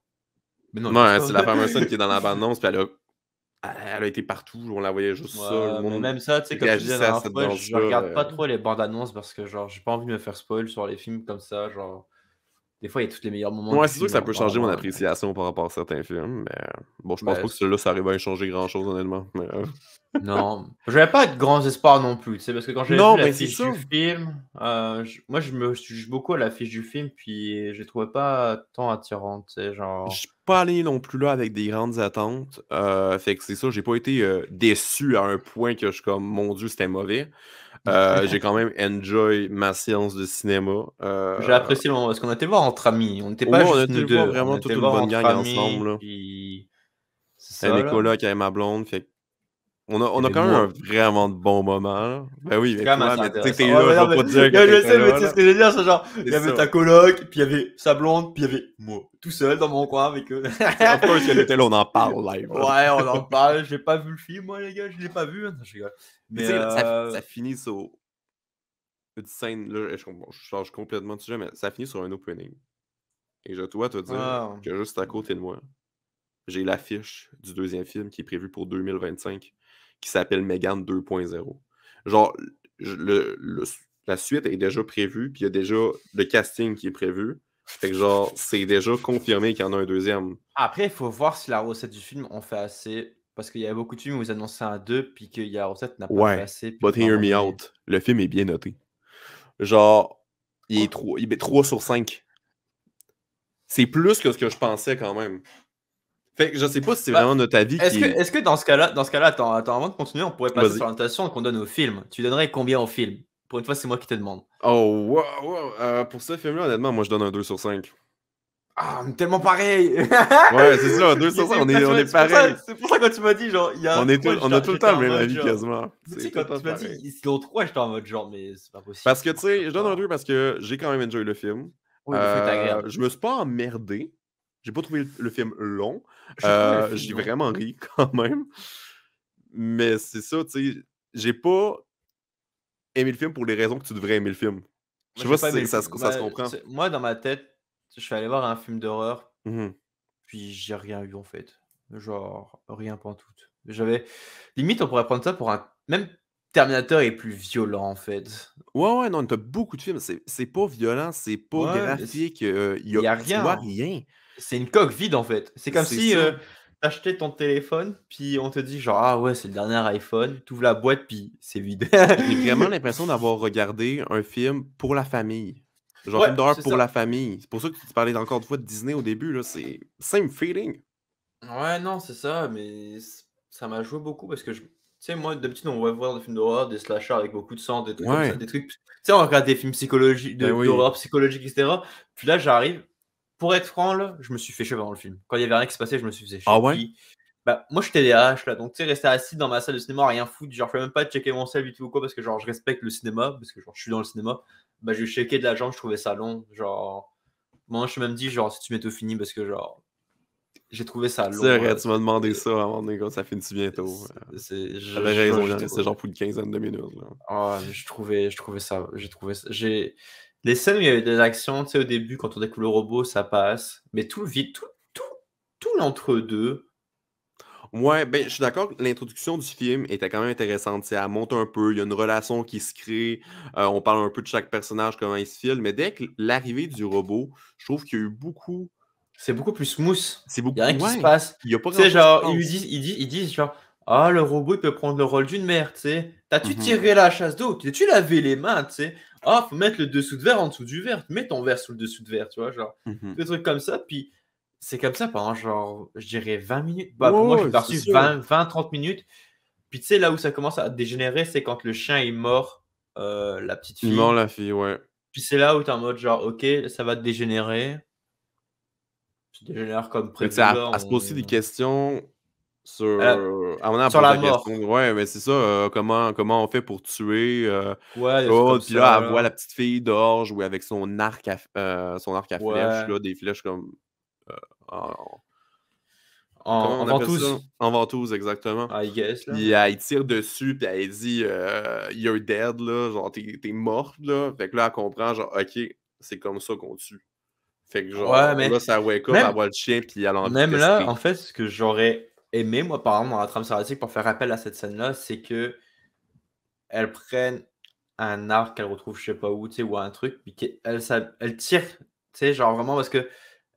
[SPEAKER 2] «Mais non, elle danse
[SPEAKER 1] Ouais,
[SPEAKER 2] pas».
[SPEAKER 1] c'est la fameuse scène qui est dans la bande-annonce, puis elle a été partout, on la voyait juste ça, le
[SPEAKER 2] Ouais, mais
[SPEAKER 1] monde
[SPEAKER 2] même ça, tu sais, comme je te disais la
[SPEAKER 1] réagissait à
[SPEAKER 2] dernière
[SPEAKER 1] cette
[SPEAKER 2] fois, je
[SPEAKER 1] danse-là,
[SPEAKER 2] regarde pas trop les bandes annonces parce que genre, j'ai pas envie de me faire spoil sur les films comme ça, genre des fois, il y a tous les meilleurs moments
[SPEAKER 1] Ouais,
[SPEAKER 2] du
[SPEAKER 1] c'est sûr que
[SPEAKER 2] film
[SPEAKER 1] ça peut
[SPEAKER 2] dans la
[SPEAKER 1] changer mon
[SPEAKER 2] main.
[SPEAKER 1] appréciation par rapport à certains films, mais bon, je pense
[SPEAKER 2] Bah,
[SPEAKER 1] pas que celui-là, ça arrive à changer grand-chose, honnêtement. Mais,
[SPEAKER 2] non, j'avais pas de grands espoirs non plus, tu sais, parce que quand j'avais vu
[SPEAKER 1] non, ben c'est
[SPEAKER 2] l'affiche
[SPEAKER 1] ça.
[SPEAKER 2] du film, moi je me juge beaucoup à l'affiche du film, puis je la trouvais pas tant attirante, tu sais,
[SPEAKER 1] Je
[SPEAKER 2] genre.
[SPEAKER 1] suis pas allé non plus là avec des grandes attentes. Fait que c'est ça, j'ai pas été déçu à un point que je suis comme mon Dieu, c'était mauvais. J'ai quand même enjoy ma séance de cinéma.
[SPEAKER 2] J'ai apprécié le moment parce qu'on était le voir entre amis, on n'était pas
[SPEAKER 1] Ouais, on a
[SPEAKER 2] juste
[SPEAKER 1] été
[SPEAKER 2] nous
[SPEAKER 1] le voir
[SPEAKER 2] 2, on
[SPEAKER 1] vraiment
[SPEAKER 2] était
[SPEAKER 1] toute
[SPEAKER 2] le
[SPEAKER 1] une
[SPEAKER 2] voir
[SPEAKER 1] bonne
[SPEAKER 2] entre
[SPEAKER 1] gang ensemble,
[SPEAKER 2] amis,
[SPEAKER 1] là.
[SPEAKER 2] puis c'est
[SPEAKER 1] Avec
[SPEAKER 2] ça
[SPEAKER 1] mes
[SPEAKER 2] là.
[SPEAKER 1] colocs, avec ma blonde, fait
[SPEAKER 2] Il
[SPEAKER 1] on
[SPEAKER 2] y
[SPEAKER 1] a
[SPEAKER 2] avait
[SPEAKER 1] quand même un
[SPEAKER 2] moi.
[SPEAKER 1] vraiment de bons moments, là. Ben oui,
[SPEAKER 2] C'était
[SPEAKER 1] mais
[SPEAKER 2] quand même
[SPEAKER 1] toi,
[SPEAKER 2] assez
[SPEAKER 1] mais tu sais,
[SPEAKER 2] intéressant.
[SPEAKER 1] tu
[SPEAKER 2] Ouais,
[SPEAKER 1] là,
[SPEAKER 2] mais
[SPEAKER 1] je
[SPEAKER 2] non,
[SPEAKER 1] vais
[SPEAKER 2] mais
[SPEAKER 1] pas te dire que
[SPEAKER 2] je
[SPEAKER 1] tu
[SPEAKER 2] sais, mais
[SPEAKER 1] là,
[SPEAKER 2] tu sais
[SPEAKER 1] là.
[SPEAKER 2] ce que je veux dire, c'est genre, il
[SPEAKER 1] C'est
[SPEAKER 2] y avait
[SPEAKER 1] ça.
[SPEAKER 2] ta coloc, puis il y avait sa blonde, puis il y avait moi, tout seul dans mon coin avec eux.
[SPEAKER 1] Tu sais, of course qu'elle était là, on en parle live, là.
[SPEAKER 2] Ouais, on en parle. J'ai pas vu le film, moi, les gars, je l'ai pas vu. Non, je rigole.
[SPEAKER 1] Puis
[SPEAKER 2] Mais
[SPEAKER 1] tu sais, ça finit sur une scène, là, bon, je change complètement de sujet, mais ça finit sur un opening. Et je dois te dire
[SPEAKER 2] ah,
[SPEAKER 1] que juste à côté de moi, j'ai l'affiche du deuxième film qui est prévu pour 2025, qui s'appelle Megan 2.0. Genre, la suite est déjà prévue, puis il y a déjà le casting qui est prévu. Fait que genre, c'est déjà confirmé qu'il y en a un deuxième.
[SPEAKER 2] Après, il faut voir si la recette du film en fait assez. Parce qu'il y a beaucoup de films où ils annonçaient un 2 puis que la recette n'a pas fait
[SPEAKER 1] Ouais,
[SPEAKER 2] assez, puis
[SPEAKER 1] but
[SPEAKER 2] qu'ils ont
[SPEAKER 1] hear me
[SPEAKER 2] abandonné.
[SPEAKER 1] out. Le film est bien noté. Genre,
[SPEAKER 2] Quoi?
[SPEAKER 1] il est 3 sur 5. C'est plus que ce que je pensais quand même. Fait que je sais pas si c'est
[SPEAKER 2] Bah,
[SPEAKER 1] vraiment notre avis qui est.
[SPEAKER 2] est-ce que dans ce cas-là, attends, avant de continuer, on pourrait passer
[SPEAKER 1] Vas-y.
[SPEAKER 2] sur la notation qu'on donne au film. Tu donnerais combien au film? Pour une fois, c'est moi qui te demande.
[SPEAKER 1] Oh, wow, wow. Pour ce film-là, honnêtement, moi je donne un 2 sur 5.
[SPEAKER 2] Ah, on est tellement pareil!
[SPEAKER 1] Ouais, c'est ça, 2 sur 5, on est pareil.
[SPEAKER 2] C'est pour ça quand tu m'as dit, genre, il y a un 3,
[SPEAKER 1] On a tout le
[SPEAKER 2] j'étais
[SPEAKER 1] temps le
[SPEAKER 2] en
[SPEAKER 1] même
[SPEAKER 2] mode
[SPEAKER 1] avis
[SPEAKER 2] genre.
[SPEAKER 1] quasiment.
[SPEAKER 2] Mais tu
[SPEAKER 1] C'est
[SPEAKER 2] sais,
[SPEAKER 1] tout le
[SPEAKER 2] quand
[SPEAKER 1] temps
[SPEAKER 2] tu m'as
[SPEAKER 1] pareil.
[SPEAKER 2] dit Slow 3, j'étais en mode genre, mais c'est pas possible,
[SPEAKER 1] Parce que,
[SPEAKER 2] ça
[SPEAKER 1] tu sais,
[SPEAKER 2] marchera
[SPEAKER 1] je donne un
[SPEAKER 2] pas.
[SPEAKER 1] 2 parce que j'ai quand même enjoyé le film.
[SPEAKER 2] Oui, le film est agréable.
[SPEAKER 1] Je me suis pas emmerdé. J'ai pas trouvé le film long.
[SPEAKER 2] J'ai trouvé le film
[SPEAKER 1] J'ai
[SPEAKER 2] long.
[SPEAKER 1] vraiment ri quand même. Mais c'est ça, tu sais, j'ai pas aimé le film pour les raisons que tu devrais aimer le film. Je
[SPEAKER 2] Moi,
[SPEAKER 1] sais
[SPEAKER 2] j'ai
[SPEAKER 1] pas
[SPEAKER 2] pas
[SPEAKER 1] si
[SPEAKER 2] aimé le film.
[SPEAKER 1] ça se
[SPEAKER 2] Bah,
[SPEAKER 1] comprend.
[SPEAKER 2] moi, dans ma tête, je suis allé voir un film d'horreur,
[SPEAKER 1] Mhm.
[SPEAKER 2] puis j'ai rien eu en fait. Genre, rien pantoute. J'avais. Limite, on pourrait prendre ça pour un. Même Terminator est plus violent en fait.
[SPEAKER 1] Ouais, ouais, non, t'as beaucoup de films. C'est pas violent, c'est pas
[SPEAKER 2] Ouais, mais
[SPEAKER 1] graphique.
[SPEAKER 2] il y a
[SPEAKER 1] Tu vois
[SPEAKER 2] rien.
[SPEAKER 1] rien.
[SPEAKER 2] C'est une coque vide en fait. C'est comme
[SPEAKER 1] C'est
[SPEAKER 2] si
[SPEAKER 1] ça.
[SPEAKER 2] t'achetais ton téléphone, puis on te dit genre ah ouais c'est le dernier iPhone, t'ouvres la boîte puis c'est vide.
[SPEAKER 1] J'ai vraiment l'impression d'avoir regardé un film pour la famille. Genre un
[SPEAKER 2] Ouais,
[SPEAKER 1] film d'horreur
[SPEAKER 2] c'est
[SPEAKER 1] pour la
[SPEAKER 2] ça.
[SPEAKER 1] famille. C'est pour ça que tu parlais encore une fois de Disney au début, là. C'est same feeling.
[SPEAKER 2] Ouais non c'est ça, mais ça m'a joué beaucoup parce que tu sais moi d'habitude on va voir des films d'horreur, des slashers avec beaucoup de sang, des trucs comme ça,
[SPEAKER 1] Ouais,
[SPEAKER 2] des trucs. Tu sais on regarde des films psychologiques,
[SPEAKER 1] ben oui.
[SPEAKER 2] d'horreur psychologique etc. Puis là j'arrive. Pour être franc là, je me suis fait chier pendant le film. Quand il y avait rien qui se passait, je me suis fait
[SPEAKER 1] Ah
[SPEAKER 2] chier.
[SPEAKER 1] ouais?
[SPEAKER 2] Puis bah, moi, je suis TDAH là, donc tu sais, rester assis dans ma salle de cinéma, rien foutre, genre, je fais même pas checker mon sel du tout ou quoi, parce que genre, je respecte le cinéma, parce que genre, je suis dans le cinéma. Bah, je checker de la jambe, je trouvais ça long. Genre, moi, je me suis même dit, genre, si tu m'étais fini, parce que genre, j'ai trouvé ça
[SPEAKER 1] C'est
[SPEAKER 2] long.
[SPEAKER 1] vrai, tu m'as demandé ça à un moment donné, quand ça finit bientôt. T'avais raison, il en restait genre plus de quinzaine de minutes, là.
[SPEAKER 2] mais je trouvais ça, les scènes où il y avait des actions, tu sais, au début, quand on découvre le robot, ça passe, mais tout le vide, tout l'entre-deux.
[SPEAKER 1] Ouais, ben, je suis d'accord que l'introduction du film était quand même intéressante. Elle monte un peu, il y a une relation qui se crée, on parle un peu de chaque personnage, comment il se file, mais dès que l'arrivée du robot, je trouve qu'il y a eu beaucoup.
[SPEAKER 2] C'est beaucoup plus smooth.
[SPEAKER 1] C'est
[SPEAKER 2] Il y a
[SPEAKER 1] beaucoup.
[SPEAKER 2] rien qui se
[SPEAKER 1] Ouais,
[SPEAKER 2] passe.
[SPEAKER 1] il y a pas
[SPEAKER 2] Tu sais,
[SPEAKER 1] grand-chose qui se
[SPEAKER 2] genre,
[SPEAKER 1] passe.
[SPEAKER 2] ils disent genre, ah, le robot, il peut prendre le rôle d'une mère, tu sais. T'as-tu
[SPEAKER 1] Mhm.
[SPEAKER 2] tiré la chasse d'eau? T'as-tu lavé les mains, tu sais? Ah, faut mettre le dessous de verre en dessous du verre. Mets ton verre sous le dessous de verre, tu vois, genre.
[SPEAKER 1] Mhm.
[SPEAKER 2] Des trucs comme ça. Puis, c'est comme ça pendant, genre, je dirais 20 minutes. Bah, pour moi, je
[SPEAKER 1] Ouais,
[SPEAKER 2] suis
[SPEAKER 1] ouais, c'est
[SPEAKER 2] parti
[SPEAKER 1] sûr.
[SPEAKER 2] 30 minutes. Puis, tu sais, là où ça commence à dégénérer, c'est quand le chien est mort, la petite
[SPEAKER 1] Il mord
[SPEAKER 2] fille.
[SPEAKER 1] la fille, ouais.
[SPEAKER 2] Puis, c'est là où t'es en mode, genre, ok, ça va dégénérer. Ça dégénère comme
[SPEAKER 1] Mais tu sais,
[SPEAKER 2] prévu, là.
[SPEAKER 1] elle se pose aussi des questions sur.
[SPEAKER 2] Elle a-
[SPEAKER 1] À un moment, elle
[SPEAKER 2] Sur
[SPEAKER 1] pose
[SPEAKER 2] la
[SPEAKER 1] la question.
[SPEAKER 2] mort.
[SPEAKER 1] Ouais, mais c'est ça, comment on fait pour tuer.
[SPEAKER 2] Ouais, des trucs
[SPEAKER 1] Oh,
[SPEAKER 2] comme
[SPEAKER 1] puis là,
[SPEAKER 2] ça,
[SPEAKER 1] elle voit
[SPEAKER 2] là.
[SPEAKER 1] la petite fille dehors jouer avec son arc à flèche,
[SPEAKER 2] Ouais.
[SPEAKER 1] là, des flèches comme. euh, en-
[SPEAKER 2] En,
[SPEAKER 1] comment
[SPEAKER 2] en
[SPEAKER 1] on appelle ça?
[SPEAKER 2] ventouse,
[SPEAKER 1] En ventouse, exactement.
[SPEAKER 2] I guess, là,
[SPEAKER 1] Puis
[SPEAKER 2] mais.
[SPEAKER 1] elle tire dessus, puis elle dit You're dead, là, genre t'es morte, là. Fait que là, elle comprend, genre, ok, c'est comme ça qu'on tue. Fait que
[SPEAKER 2] Ouais,
[SPEAKER 1] genre,
[SPEAKER 2] mais
[SPEAKER 1] là, ça wake up, elle
[SPEAKER 2] même,
[SPEAKER 1] voit le chien, puis elle a envie de
[SPEAKER 2] même là, en
[SPEAKER 1] tester.
[SPEAKER 2] fait, ce que j'aurais aimé, moi, par exemple, dans la trame scénaristique, pour faire appel à cette scène-là, c'est que elle prenne un arc qu'elle retrouve je sais pas où, tu sais, ou un truc, puis elle tire Tu sais, genre vraiment parce que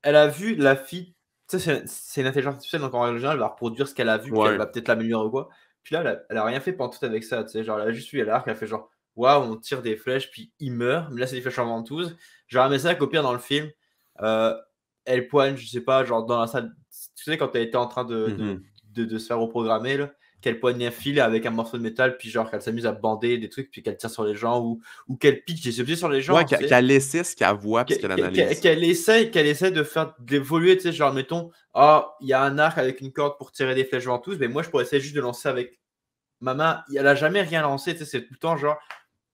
[SPEAKER 2] elle a vu la fille, tu sais, c'est une intelligence artificielle, donc en règle générale, elle va reproduire ce qu'elle a vu, puis elle
[SPEAKER 1] Ouais.
[SPEAKER 2] va peut-être l'améliorer ou quoi. Puis là, elle a rien fait pantoute avec ça, tu sais, genre elle a juste vu à l'arc, elle a fait genre: «Waouh, on tire des flèches, puis il meurt», mais là, c'est des flèches en ventouse. J'aurais aimé ça qu'au pire dans le film, heu, elle poigne, je sais pas, genre dans la salle, tu sais quand elle était en train
[SPEAKER 1] Mhm.
[SPEAKER 2] de se faire reprogrammer là, qu'elle poigne un fil avec un morceau de métal, puis genre qu'elle s'amuse à bander des trucs, puis qu'elle tire sur les gens ou qu'elle pique des objets sur les
[SPEAKER 1] Ouais,
[SPEAKER 2] gens, tu sais?
[SPEAKER 1] qu'elle essaie ce qu'elle voit puis ce qu'elle analyse.
[SPEAKER 2] Qu'elle essaie de faire d'évoluer, tu sais, genre, mettons, ah, il y a un arc avec une corde pour tirer des flèches ventouses, mais moi, je pourrais essayer juste de lancer avec ma main. Elle a jamais rien lancé, tu sais, c'est tout le temps genre,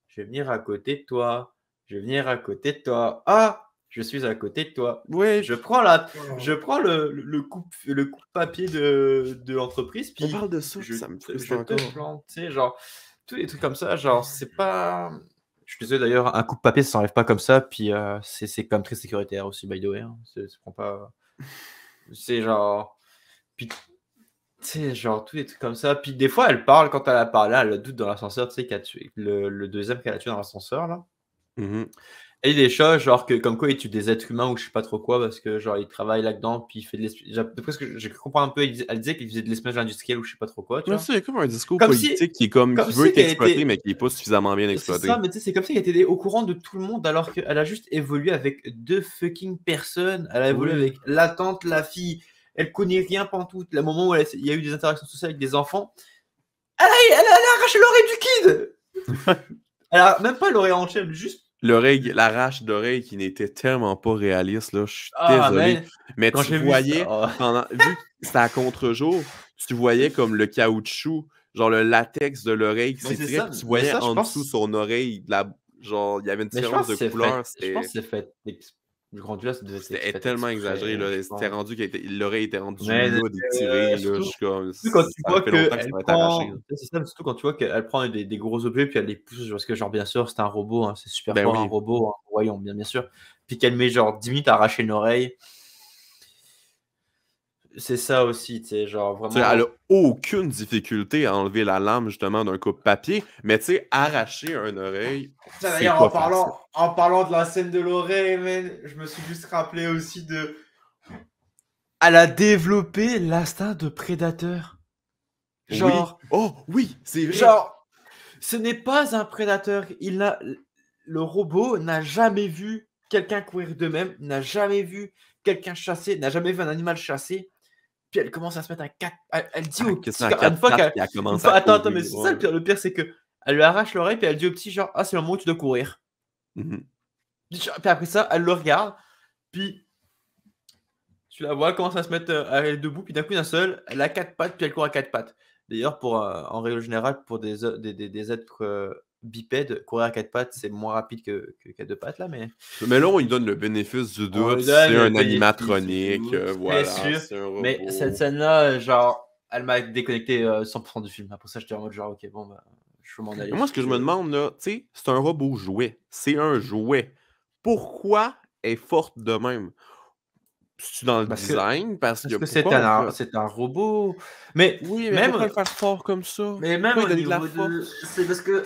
[SPEAKER 2] je vais venir à côté de toi, je vais venir à côté de toi. Ah, je suis à côté de toi.
[SPEAKER 1] Ouais,
[SPEAKER 2] Je prends le coupe papier de l'entreprise,
[SPEAKER 1] on
[SPEAKER 2] puis
[SPEAKER 1] parle de ça, puis ça me frustre
[SPEAKER 2] je te
[SPEAKER 1] encore.
[SPEAKER 2] plante, tu sais, genre, tous les trucs comme ça, genre, c'est pas. Je suis désolé d'ailleurs, un coup de papier, ça s'enlève pas comme ça, puis c'est quand même très sécuritaire aussi, by the way. Hein. C'est prend pas. C'est genre. Puis, tu sais, genre, tous les trucs comme ça. Puis des fois, elle parle, quand elle a parlé, elle a doute dans l'ascenseur, tu sais, qu'elle a tué, le deuxième qu'elle a tué dans l'ascenseur, là.
[SPEAKER 1] Mhm.
[SPEAKER 2] Et des choses, genre, que, comme quoi il tue des êtres humains ou je sais pas trop quoi, parce que, genre, il travaille là-dedans, puis il fait de l'espionnage. D'après ce que j'ai compris un peu, elle disait qu'il faisait de l'espionnage industriel ou je sais pas trop quoi, tu
[SPEAKER 1] Ouais,
[SPEAKER 2] vois.
[SPEAKER 1] ça, il y a comme un discours
[SPEAKER 2] Comme si,
[SPEAKER 1] politique qui est comme
[SPEAKER 2] comme
[SPEAKER 1] qui veut
[SPEAKER 2] si
[SPEAKER 1] être
[SPEAKER 2] qu'elle
[SPEAKER 1] exploité,
[SPEAKER 2] était.
[SPEAKER 1] mais qui est pas suffisamment bien
[SPEAKER 2] C'est ça,
[SPEAKER 1] exploité.
[SPEAKER 2] mais tu sais, c'est comme si elle était au courant de tout le monde alors qu'elle a juste évolué avec 2 fucking personnes. Elle a évolué
[SPEAKER 1] Oui.
[SPEAKER 2] avec la tante, la fille. Elle connaît rien pantoute. Le moment où il y a eu des interactions sociales avec des enfants, elle a arraché l'oreille du kid. Elle a même pas l'oreille entière, juste.
[SPEAKER 1] L'arrache d'oreille qui n'était tellement pas réaliste, là, je suis
[SPEAKER 2] Ah,
[SPEAKER 1] désolé.
[SPEAKER 2] man.
[SPEAKER 1] Mais
[SPEAKER 2] Quand
[SPEAKER 1] tu
[SPEAKER 2] j'ai vu ça.
[SPEAKER 1] voyais,
[SPEAKER 2] Oh.
[SPEAKER 1] vu que c'était à contre-jour, tu voyais comme le caoutchouc, genre le latex de l'oreille qui
[SPEAKER 2] Mais c'est
[SPEAKER 1] s'étirait,
[SPEAKER 2] ça,
[SPEAKER 1] puis tu
[SPEAKER 2] mais
[SPEAKER 1] voyais
[SPEAKER 2] ça, je
[SPEAKER 1] en dessous
[SPEAKER 2] pense.
[SPEAKER 1] son oreille, genre, il y avait une
[SPEAKER 2] Mais je
[SPEAKER 1] différence
[SPEAKER 2] pense
[SPEAKER 1] de
[SPEAKER 2] que c'est
[SPEAKER 1] couleur,
[SPEAKER 2] fait. Je pense que c'est fait. Rendu là, ça devait être
[SPEAKER 1] c'était
[SPEAKER 2] fait
[SPEAKER 1] tellement exagéré,
[SPEAKER 2] exprès, je
[SPEAKER 1] là. C'était
[SPEAKER 2] pense.
[SPEAKER 1] rendu l'oreille était rendue
[SPEAKER 2] Mais
[SPEAKER 1] là, d'étirée, là. Je
[SPEAKER 2] surtout,
[SPEAKER 1] suis comme,
[SPEAKER 2] surtout quand tu
[SPEAKER 1] ça
[SPEAKER 2] vois
[SPEAKER 1] fait longtemps que ça
[SPEAKER 2] qu'elle
[SPEAKER 1] va être arraché, là.
[SPEAKER 2] prend, c'est ça, surtout quand tu vois qu'elle prend des gros objets, puis elle les pousse, parce que genre bien sûr c'est un robot, hein, c'est super
[SPEAKER 1] Ben
[SPEAKER 2] fort un
[SPEAKER 1] oui.
[SPEAKER 2] robot, hein, voyons bien sûr. Puis qu'elle met genre 10 minutes à arracher une oreille, c'est ça aussi, tu sais, genre
[SPEAKER 1] Tu sais, elle a
[SPEAKER 2] vraiment.
[SPEAKER 1] aucune difficulté à enlever la lame, justement, d'un coupe-papier, mais tu sais, arracher une oreille,
[SPEAKER 2] Ça,
[SPEAKER 1] c'est
[SPEAKER 2] d'ailleurs,
[SPEAKER 1] pas facile.
[SPEAKER 2] en parlant de la scène de l'oreille, man, je me suis juste rappelé aussi de. Elle a développé l'instinct de prédateur.
[SPEAKER 1] Oui.
[SPEAKER 2] Genre,
[SPEAKER 1] Oh, oui, c'est vrai.
[SPEAKER 2] genre, ce n'est pas un prédateur. Le robot n'a jamais vu quelqu'un courir de même, n'a jamais vu quelqu'un chasser, n'a jamais vu un animal chasser. Puis elle commence à se mettre à quatre. Elle dit
[SPEAKER 1] Ah,
[SPEAKER 2] au
[SPEAKER 1] question
[SPEAKER 2] petit,
[SPEAKER 1] à
[SPEAKER 2] une
[SPEAKER 1] quatre
[SPEAKER 2] fois
[SPEAKER 1] pattes,
[SPEAKER 2] qu'elle.
[SPEAKER 1] puis elle
[SPEAKER 2] Une
[SPEAKER 1] commence
[SPEAKER 2] fois,
[SPEAKER 1] à
[SPEAKER 2] attends, mais
[SPEAKER 1] courir,
[SPEAKER 2] c'est ça
[SPEAKER 1] ouais.
[SPEAKER 2] le pire. Le pire, c'est que elle lui arrache l'oreille, puis elle dit au petit, genre, ah, c'est le moment où tu dois courir.
[SPEAKER 1] Mhm.
[SPEAKER 2] Puis après ça, elle le regarde, puis tu la vois, elle commence à se mettre à aller debout, puis d'un coup, d'un seul, elle a quatre pattes, puis elle court à quatre pattes. D'ailleurs, en règle générale, pour des êtres bipèdes, courir à quatre pattes, c'est moins rapide qu'à deux pattes, là, mais
[SPEAKER 1] Mais là, on lui donne le bénéfice du
[SPEAKER 2] on
[SPEAKER 1] doute.
[SPEAKER 2] lui donne
[SPEAKER 1] C'est
[SPEAKER 2] le
[SPEAKER 1] un
[SPEAKER 2] bénéfice du
[SPEAKER 1] animatronique,
[SPEAKER 2] doute, c'est
[SPEAKER 1] voilà,
[SPEAKER 2] sûr.
[SPEAKER 1] c'est un
[SPEAKER 2] Mais cette
[SPEAKER 1] robot.
[SPEAKER 2] scène-là, genre, elle m'a déconnecté 100% du film. Après ça, j'étais en mode genre, ok, bon, bah, je peux m'en aller.
[SPEAKER 1] Mais moi, ce que je me demande, là, tu sais, c'est un robot jouet. C'est un jouet. Pourquoi elle est forte de même? C'est dans le
[SPEAKER 2] Parce que,
[SPEAKER 1] design, parce que
[SPEAKER 2] c'est
[SPEAKER 1] pourquoi on ferait.
[SPEAKER 2] c'est un robot. Mais
[SPEAKER 1] Oui, mais pourquoi
[SPEAKER 2] même,
[SPEAKER 1] le faire fort comme ça?
[SPEAKER 2] mais même
[SPEAKER 1] Pourquoi lui
[SPEAKER 2] au
[SPEAKER 1] donner de la
[SPEAKER 2] niveau de.
[SPEAKER 1] force?
[SPEAKER 2] C'est parce que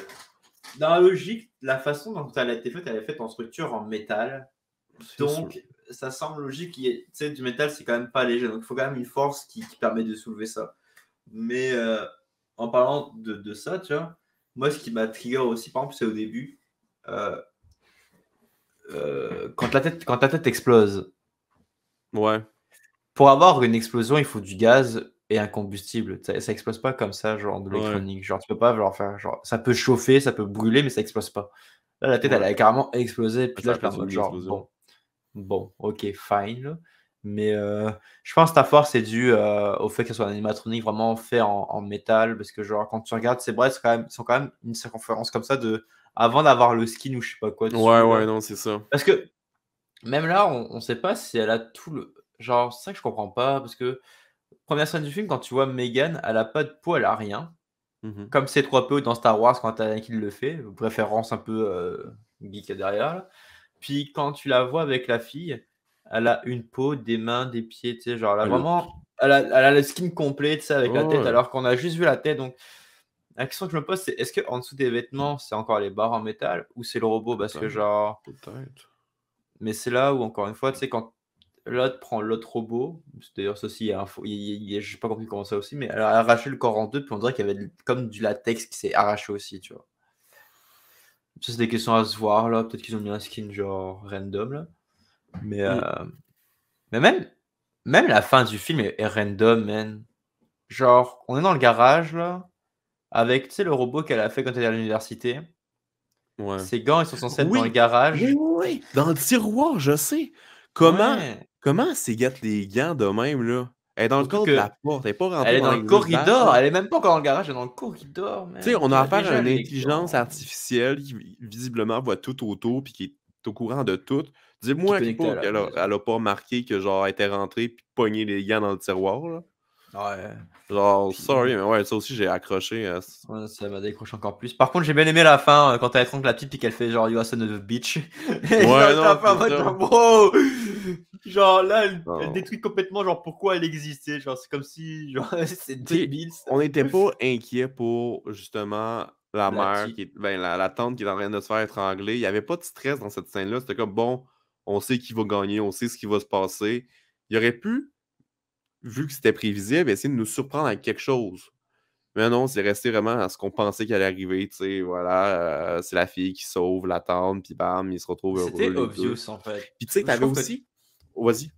[SPEAKER 2] dans la logique, la façon dont elle a été faite, elle est faite en structure en métal.
[SPEAKER 1] C'est sûr.
[SPEAKER 2] Donc, ça semble logique. Tu sais, du métal, c'est quand même pas léger. Donc, il faut quand même une force qui permet de soulever ça. Mais en parlant de ça, tu vois, moi, ce qui m'a trigger aussi, par exemple, c'est au début, euh, quand ta tête explose.
[SPEAKER 1] Ouais.
[SPEAKER 2] Pour avoir une explosion, il faut du gaz et un combustible. Ça explose pas comme ça, genre de
[SPEAKER 1] Ouais.
[SPEAKER 2] l'électronique. Genre, tu peux pas genre, faire. Genre, ça peut chauffer, ça peut brûler, mais ça explose pas. Là, la tête, elle
[SPEAKER 1] Ouais.
[SPEAKER 2] a carrément explosé. Puis
[SPEAKER 1] Ça
[SPEAKER 2] là,
[SPEAKER 1] a
[SPEAKER 2] j'étais
[SPEAKER 1] fait
[SPEAKER 2] en mode
[SPEAKER 1] une
[SPEAKER 2] genre,
[SPEAKER 1] explosion.
[SPEAKER 2] bon, ok, fine. Là. Mais je pense que ta force est due au fait que ce soit un animatronique vraiment fait en métal. Parce que, genre, quand tu regardes ses bras, ils sont quand même une circonférence comme ça de. Avant d'avoir le skin ou je sais pas quoi
[SPEAKER 1] Ouais,
[SPEAKER 2] dessus.
[SPEAKER 1] ouais,
[SPEAKER 2] Là.
[SPEAKER 1] non, c'est ça.
[SPEAKER 2] Parce que même là, on sait pas si elle a tout le. Genre, c'est ça que je comprends pas. Parce que, première scène du film, quand tu vois Megan, elle a pas de peau, elle a rien.
[SPEAKER 1] Mhm.
[SPEAKER 2] Comme C3PO dans Star Wars quand Anakin le fait. Préférence un peu geek derrière. Là. Puis quand tu la vois avec la fille, elle a une peau, des mains, des pieds, tu sais, genre, elle a
[SPEAKER 1] Elle a
[SPEAKER 2] vraiment.
[SPEAKER 1] tout.
[SPEAKER 2] Elle a le skin complet, tu sais, avec la tête,
[SPEAKER 1] Ouais,
[SPEAKER 2] alors qu'on a juste vu la tête. Donc, la question que je me pose, c'est est-ce qu'en dessous des vêtements, c'est encore les barres en métal ou c'est le robot? Parce que,
[SPEAKER 1] peut-être.
[SPEAKER 2] genre,
[SPEAKER 1] Peut-être.
[SPEAKER 2] Mais c'est là où, encore une fois, tu sais, quand l'autre prend l'autre robot, d'ailleurs, ça aussi, il y a un faux, j'ai pas compris comment ça aussi, mais elle a arraché le corps en deux, puis on dirait qu'il y avait comme du latex qui s'est arraché aussi, tu vois. Ça, c'est des questions à se voir, là. Peut-être qu'ils ont mis un skin genre random, là. Mais,
[SPEAKER 1] Mm.
[SPEAKER 2] mais même la fin du film est random, man. Genre, on est dans le garage, là, avec, tu sais, le robot qu'elle a fait quand elle est à l'université.
[SPEAKER 1] Ouais.
[SPEAKER 2] Ses gants, ils sont censés être dans le
[SPEAKER 1] Oui, oui,
[SPEAKER 2] garage.
[SPEAKER 1] oui, oui, dans le tiroir, je sais. Comment,
[SPEAKER 2] Ouais.
[SPEAKER 1] comment c'est guette les gants de même, là? Elle est dans le
[SPEAKER 2] Surtout
[SPEAKER 1] cadre de la
[SPEAKER 2] que
[SPEAKER 1] porte, elle est pas
[SPEAKER 2] elle
[SPEAKER 1] rentrée
[SPEAKER 2] est dans
[SPEAKER 1] pendant
[SPEAKER 2] le
[SPEAKER 1] que les autres battent,
[SPEAKER 2] corridor.
[SPEAKER 1] là.
[SPEAKER 2] Elle est même pas encore dans le garage, elle est dans le corridor,
[SPEAKER 1] Tu sais,
[SPEAKER 2] man.
[SPEAKER 1] on
[SPEAKER 2] Qui
[SPEAKER 1] a
[SPEAKER 2] a
[SPEAKER 1] affaire à
[SPEAKER 2] déjà
[SPEAKER 1] une
[SPEAKER 2] les
[SPEAKER 1] intelligence
[SPEAKER 2] gants.
[SPEAKER 1] artificielle qui visiblement voit tout autour puis qui est au courant de tout.
[SPEAKER 2] Qui est
[SPEAKER 1] Dis-moi
[SPEAKER 2] connecté à
[SPEAKER 1] pas
[SPEAKER 2] la
[SPEAKER 1] qu'elle a,
[SPEAKER 2] maison.
[SPEAKER 1] elle a pas marqué que genre elle était rentrée puis pogné les gants dans le tiroir, là.
[SPEAKER 2] Ouais.
[SPEAKER 1] Genre,
[SPEAKER 2] Puis,
[SPEAKER 1] sorry, mais ouais, ça aussi j'ai accroché à
[SPEAKER 2] ouais, ça m'a décroché encore plus. Par contre, j'ai bien aimé la fin quand elle étrangle la petite puis qu'elle fait genre You are son of a bitch. Et genre,
[SPEAKER 1] Ouais,
[SPEAKER 2] j'étais un
[SPEAKER 1] non,
[SPEAKER 2] peu en
[SPEAKER 1] c'est
[SPEAKER 2] mode
[SPEAKER 1] ça.
[SPEAKER 2] genre, wow! Genre là, elle
[SPEAKER 1] Non.
[SPEAKER 2] détruit complètement genre pourquoi elle existait. Genre, c'est comme si genre c'est
[SPEAKER 1] Tu sais,
[SPEAKER 2] débile ça.
[SPEAKER 1] on n'était pas inquiet pour justement la
[SPEAKER 2] La
[SPEAKER 1] mère
[SPEAKER 2] petite.
[SPEAKER 1] ben, la tante qui est en train de se faire étrangler. Il y avait pas de stress dans cette scène-là. C'était comme bon, on sait qui va gagner, on sait ce qui va se passer. Il aurait pu, vu que c'était prévisible, essayer de nous surprendre avec quelque chose. Mais non, c'est resté vraiment à ce qu'on pensait qu'il allait arriver, tu sais, voilà, c'est la fille qui sauve la tante, puis bam, ils se retrouvent heureux
[SPEAKER 2] C'était
[SPEAKER 1] les deux.
[SPEAKER 2] obvious en fait.
[SPEAKER 1] Puis tu sais,
[SPEAKER 2] Je
[SPEAKER 1] t'avais
[SPEAKER 2] trouve que
[SPEAKER 1] aussi oh, vas-y.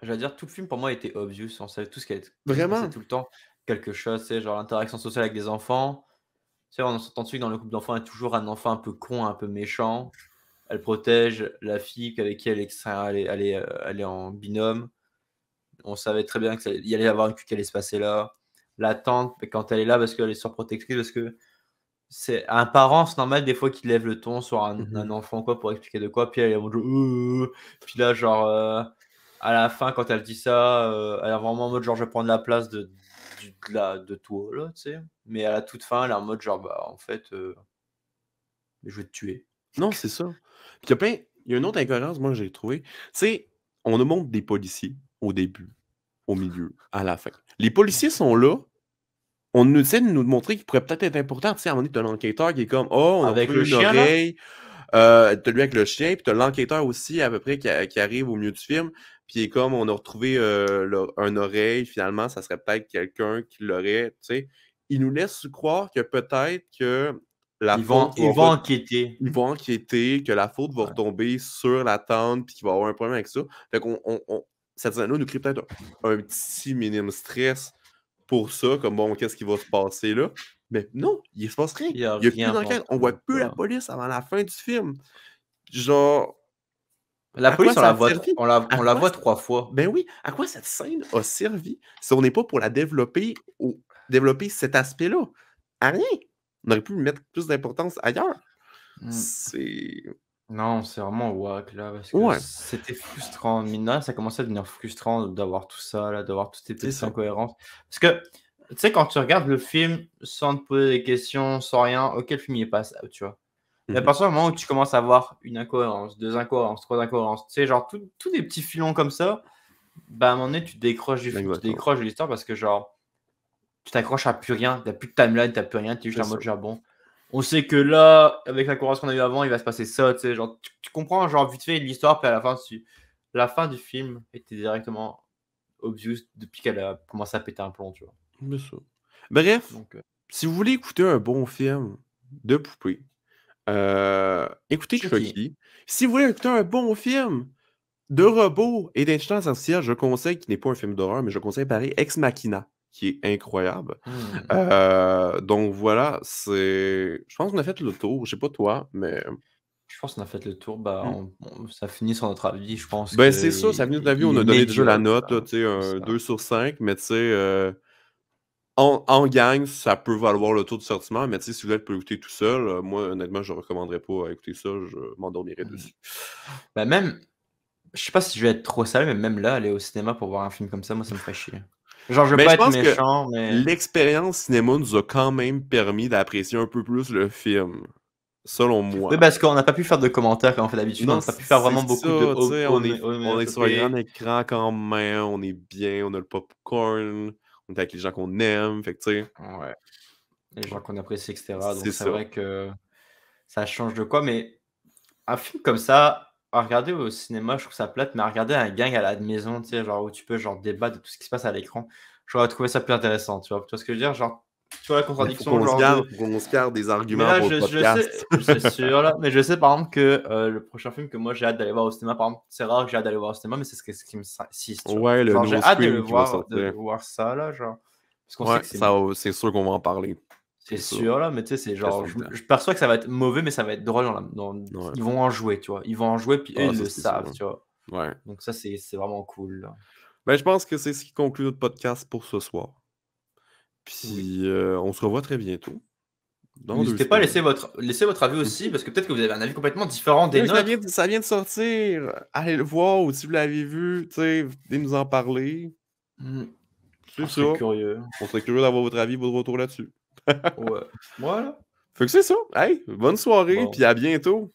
[SPEAKER 2] je veux dire, tout le film pour moi était obvious. On savait tout qu'il se passait
[SPEAKER 1] Vraiment?
[SPEAKER 2] tout le temps quelque chose, tu sais, genre l'interaction sociale avec des enfants. Tu sais, on s'entend dessus que dans le couple d'enfants, il y a toujours un enfant un peu con, un peu méchant. Elle protège la fille avec qui elle est en binôme. On savait très bien qu'il y allait y avoir une qui allait se passer là. La tante, quand elle est là, parce qu'elle est surprotectrice, parce que c'est un parent, c'est normal des fois qu'il lève le ton sur un
[SPEAKER 1] Mmh.
[SPEAKER 2] enfant quoi pour expliquer de quoi, puis elle est en mode genre, puis là genre à la fin quand elle dit ça, elle est vraiment en mode genre je vais prendre la place de toi là, tu sais. Mais à la toute fin, elle est en mode genre bah en fait je vais te tuer.
[SPEAKER 1] Non, c'est ça. Puis il y a une autre incohérence, moi, que j'ai trouvé. Tu sais, on nous montre des policiers au début, au milieu, à la fin. Les policiers sont là, on nous essaie de nous montrer qu'ils pourraient peut-être être importants. Tu sais, à un moment donné, t'as l'enquêteur qui est comme: «Oh, on a
[SPEAKER 2] Avec
[SPEAKER 1] retrouvé
[SPEAKER 2] le
[SPEAKER 1] une
[SPEAKER 2] chien là?
[SPEAKER 1] oreille». Tu lui avec le chien, puis t'as l'enquêteur aussi, à peu près, qui arrive au milieu du film, puis il est comme: «On a retrouvé, un oreille, finalement, ça serait peut-être quelqu'un qui l'aurait», tu sais? Il nous laisse croire que peut-être que la faute
[SPEAKER 2] Ils
[SPEAKER 1] va
[SPEAKER 2] vont enquêter.
[SPEAKER 1] ils vont enquêter, que la faute va
[SPEAKER 2] Ouais.
[SPEAKER 1] retomber sur la tante, puis qu'il va y avoir un problème avec ça. Fait qu'on cette scène-là nous crée peut-être un petit minime stress pour ça, comme bon, qu'est-ce qui va se passer là? Mais non, il se passe rien.
[SPEAKER 2] Il y a
[SPEAKER 1] Il y a plus
[SPEAKER 2] rien
[SPEAKER 1] d'enquête. On voit
[SPEAKER 2] pantoute,
[SPEAKER 1] plus la
[SPEAKER 2] là.
[SPEAKER 1] police avant la fin du film. Genre,
[SPEAKER 2] La
[SPEAKER 1] à quoi
[SPEAKER 2] police,
[SPEAKER 1] ça a servi? À
[SPEAKER 2] on la
[SPEAKER 1] quoi
[SPEAKER 2] voit
[SPEAKER 1] ça
[SPEAKER 2] 3 fois.
[SPEAKER 1] ben oui, à quoi cette scène a servi si on n'est pas pour la développer ou développer cet aspect-là? À rien. On aurait pu mettre plus d'importance ailleurs.
[SPEAKER 2] Mmh.
[SPEAKER 1] C'est
[SPEAKER 2] Non, c'est vraiment wack là, parce que
[SPEAKER 1] ouais,
[SPEAKER 2] c'était frustrant. Mine de rien, ça commençait à devenir frustrant d'avoir tout ça là, d'avoir toutes ces
[SPEAKER 1] c'est
[SPEAKER 2] petites
[SPEAKER 1] ça.
[SPEAKER 2] incohérences. Parce que, tu sais, quand tu regardes le film sans te poser des questions, sans rien, OK, le film il est passable, tu vois? Mais à
[SPEAKER 1] Mmh.
[SPEAKER 2] partir du moment où tu commences à avoir une incohérence, 2 incohérences, 3 incohérences, tu sais, genre tous des petits filons comme ça, bah, à un moment donné, tu
[SPEAKER 1] Exactement.
[SPEAKER 2] décroches de l'histoire parce que genre tu t'accroches à plus rien, tu as plus de timeline, tu as plus rien, tu es juste
[SPEAKER 1] C'est
[SPEAKER 2] en mode
[SPEAKER 1] ça.
[SPEAKER 2] genre bon, on sait que là, avec la course qu'on a eu avant, il va se passer ça, tu sais, genre tu comprends genre vite fait l'histoire, puis à la fin du film était directement obvious depuis qu'elle a commencé à péter un plomb, tu vois?
[SPEAKER 1] C'est ça. Bref,
[SPEAKER 2] Donc
[SPEAKER 1] si vous voulez écouter un bon film de poupée, écoutez
[SPEAKER 2] Chucky.
[SPEAKER 1] Chucky. Si vous voulez écouter un bon film de robots et d'intelligence artificielle, je conseille, qui n'est pas un film d'horreur, mais je conseille pareil Ex Machina, qui est incroyable.
[SPEAKER 2] Mmh.
[SPEAKER 1] Donc voilà, je pense qu'on a fait le tour. Je sais pas toi, mais
[SPEAKER 2] Je pense qu'on a fait le tour, bah,
[SPEAKER 1] mmh.
[SPEAKER 2] ça finit sur notre avis, je pense
[SPEAKER 1] Ben, c'est ça,
[SPEAKER 2] qu'il
[SPEAKER 1] ça vient de la vie. On
[SPEAKER 2] il est
[SPEAKER 1] a donné déjà la
[SPEAKER 2] médiocre,
[SPEAKER 1] note, là, tu sais,
[SPEAKER 2] c'est
[SPEAKER 1] un
[SPEAKER 2] ça.
[SPEAKER 1] 2/5, mais tu sais, en gang, ça peut valoir le taux de sortiment, mais tu sais, si vous voulez pas l'écouter tout seul, moi, honnêtement, je recommanderais pas à écouter ça, je m'endormirais
[SPEAKER 2] Mmh.
[SPEAKER 1] dessus.
[SPEAKER 2] Bah, même je sais pas si je vais être trop sale, mais même là, aller au cinéma pour voir un film comme ça, moi, ça me ferait chier. Genre, je veux
[SPEAKER 1] Ben,
[SPEAKER 2] pas
[SPEAKER 1] je
[SPEAKER 2] être
[SPEAKER 1] pense que
[SPEAKER 2] méchant, mais
[SPEAKER 1] l'expérience cinéma nous a quand même permis d'apprécier un peu plus le film, selon
[SPEAKER 2] oui,
[SPEAKER 1] moi.
[SPEAKER 2] parce qu'on n'a pas pu faire de commentaires comme on fait d'habitude. On
[SPEAKER 1] Non,
[SPEAKER 2] n'a pas pu faire
[SPEAKER 1] c'est
[SPEAKER 2] vraiment beaucoup de
[SPEAKER 1] ça, tu sais, on est sur un grand
[SPEAKER 2] onomatopées.
[SPEAKER 1] écran quand même, on est bien, on a le popcorn, on est avec les gens qu'on aime, fait que tu sais,
[SPEAKER 2] Ouais, les
[SPEAKER 1] ouais,
[SPEAKER 2] gens qu'on apprécie, et cetera.
[SPEAKER 1] c'est
[SPEAKER 2] Donc c'est
[SPEAKER 1] ça.
[SPEAKER 2] vrai que ça change de quoi, mais un film comme ça, à regarder au cinéma, je trouve ça plate, mais à regarder un gang à la maison, tu sais, genre où tu peux genre débattre de tout ce qui se passe à l'écran, j'aurais trouvé ça plus intéressant, tu vois? Tu vois ce que je veux dire? Genre, tu vois la
[SPEAKER 1] Mais faut
[SPEAKER 2] contradiction,
[SPEAKER 1] qu'on se
[SPEAKER 2] genre
[SPEAKER 1] garde,
[SPEAKER 2] de
[SPEAKER 1] faut qu'on se garde des
[SPEAKER 2] mais
[SPEAKER 1] arguments
[SPEAKER 2] là,
[SPEAKER 1] pour le
[SPEAKER 2] je sais,
[SPEAKER 1] podcast.
[SPEAKER 2] c'est sûr là, mais je sais par exemple que, le prochain film que moi j'ai hâte d'aller voir au cinéma, par exemple, c'est rare que j'ai hâte d'aller voir au cinéma, mais c'est ce qui me insiste, tu vois?
[SPEAKER 1] Ouais, le
[SPEAKER 2] Genre j'ai
[SPEAKER 1] nouveau
[SPEAKER 2] hâte
[SPEAKER 1] Scream qui va
[SPEAKER 2] de
[SPEAKER 1] sortir.
[SPEAKER 2] voir ça là, genre, parce qu'on sait
[SPEAKER 1] Ouais,
[SPEAKER 2] que
[SPEAKER 1] ça va c'est sûr qu'on va en parler.
[SPEAKER 2] c'est
[SPEAKER 1] C'est sûr.
[SPEAKER 2] sûr là, mais tu sais, c'est genre,
[SPEAKER 1] Question de temps.
[SPEAKER 2] je perçois que ça va être mauvais, mais ça va être drôle
[SPEAKER 1] Ouais.
[SPEAKER 2] ils vont en jouer, tu vois? Ils vont en jouer, puis eux,
[SPEAKER 1] Ah,
[SPEAKER 2] ils
[SPEAKER 1] ça,
[SPEAKER 2] le
[SPEAKER 1] c'est sûr.
[SPEAKER 2] savent, tu vois?
[SPEAKER 1] Ouais.
[SPEAKER 2] Donc ça, c'est vraiment cool, là.
[SPEAKER 1] Ben, je pense que c'est ce qui conclut notre podcast pour ce soir.
[SPEAKER 2] Oui.
[SPEAKER 1] Puis, on se revoit très bientôt, dans 2
[SPEAKER 2] N'hésitez pas à
[SPEAKER 1] semaines.
[SPEAKER 2] laisser votre avis aussi,
[SPEAKER 1] Mmh.
[SPEAKER 2] parce que peut-être que vous avez un avis complètement différent des
[SPEAKER 1] Oui,
[SPEAKER 2] nôtres.
[SPEAKER 1] ça vient de sortir. Allez le voir ou si vous l'avez vu, tu sais, venez nous en parler.
[SPEAKER 2] Mmh.
[SPEAKER 1] C'est
[SPEAKER 2] On
[SPEAKER 1] ça.
[SPEAKER 2] serait curieux.
[SPEAKER 1] On serait curieux d'avoir votre avis, votre retour là-dessus.
[SPEAKER 2] Ouais. Voilà.
[SPEAKER 1] Fait que c'est ça. Hey, bonne soirée,
[SPEAKER 2] Bon.
[SPEAKER 1] puis à bientôt.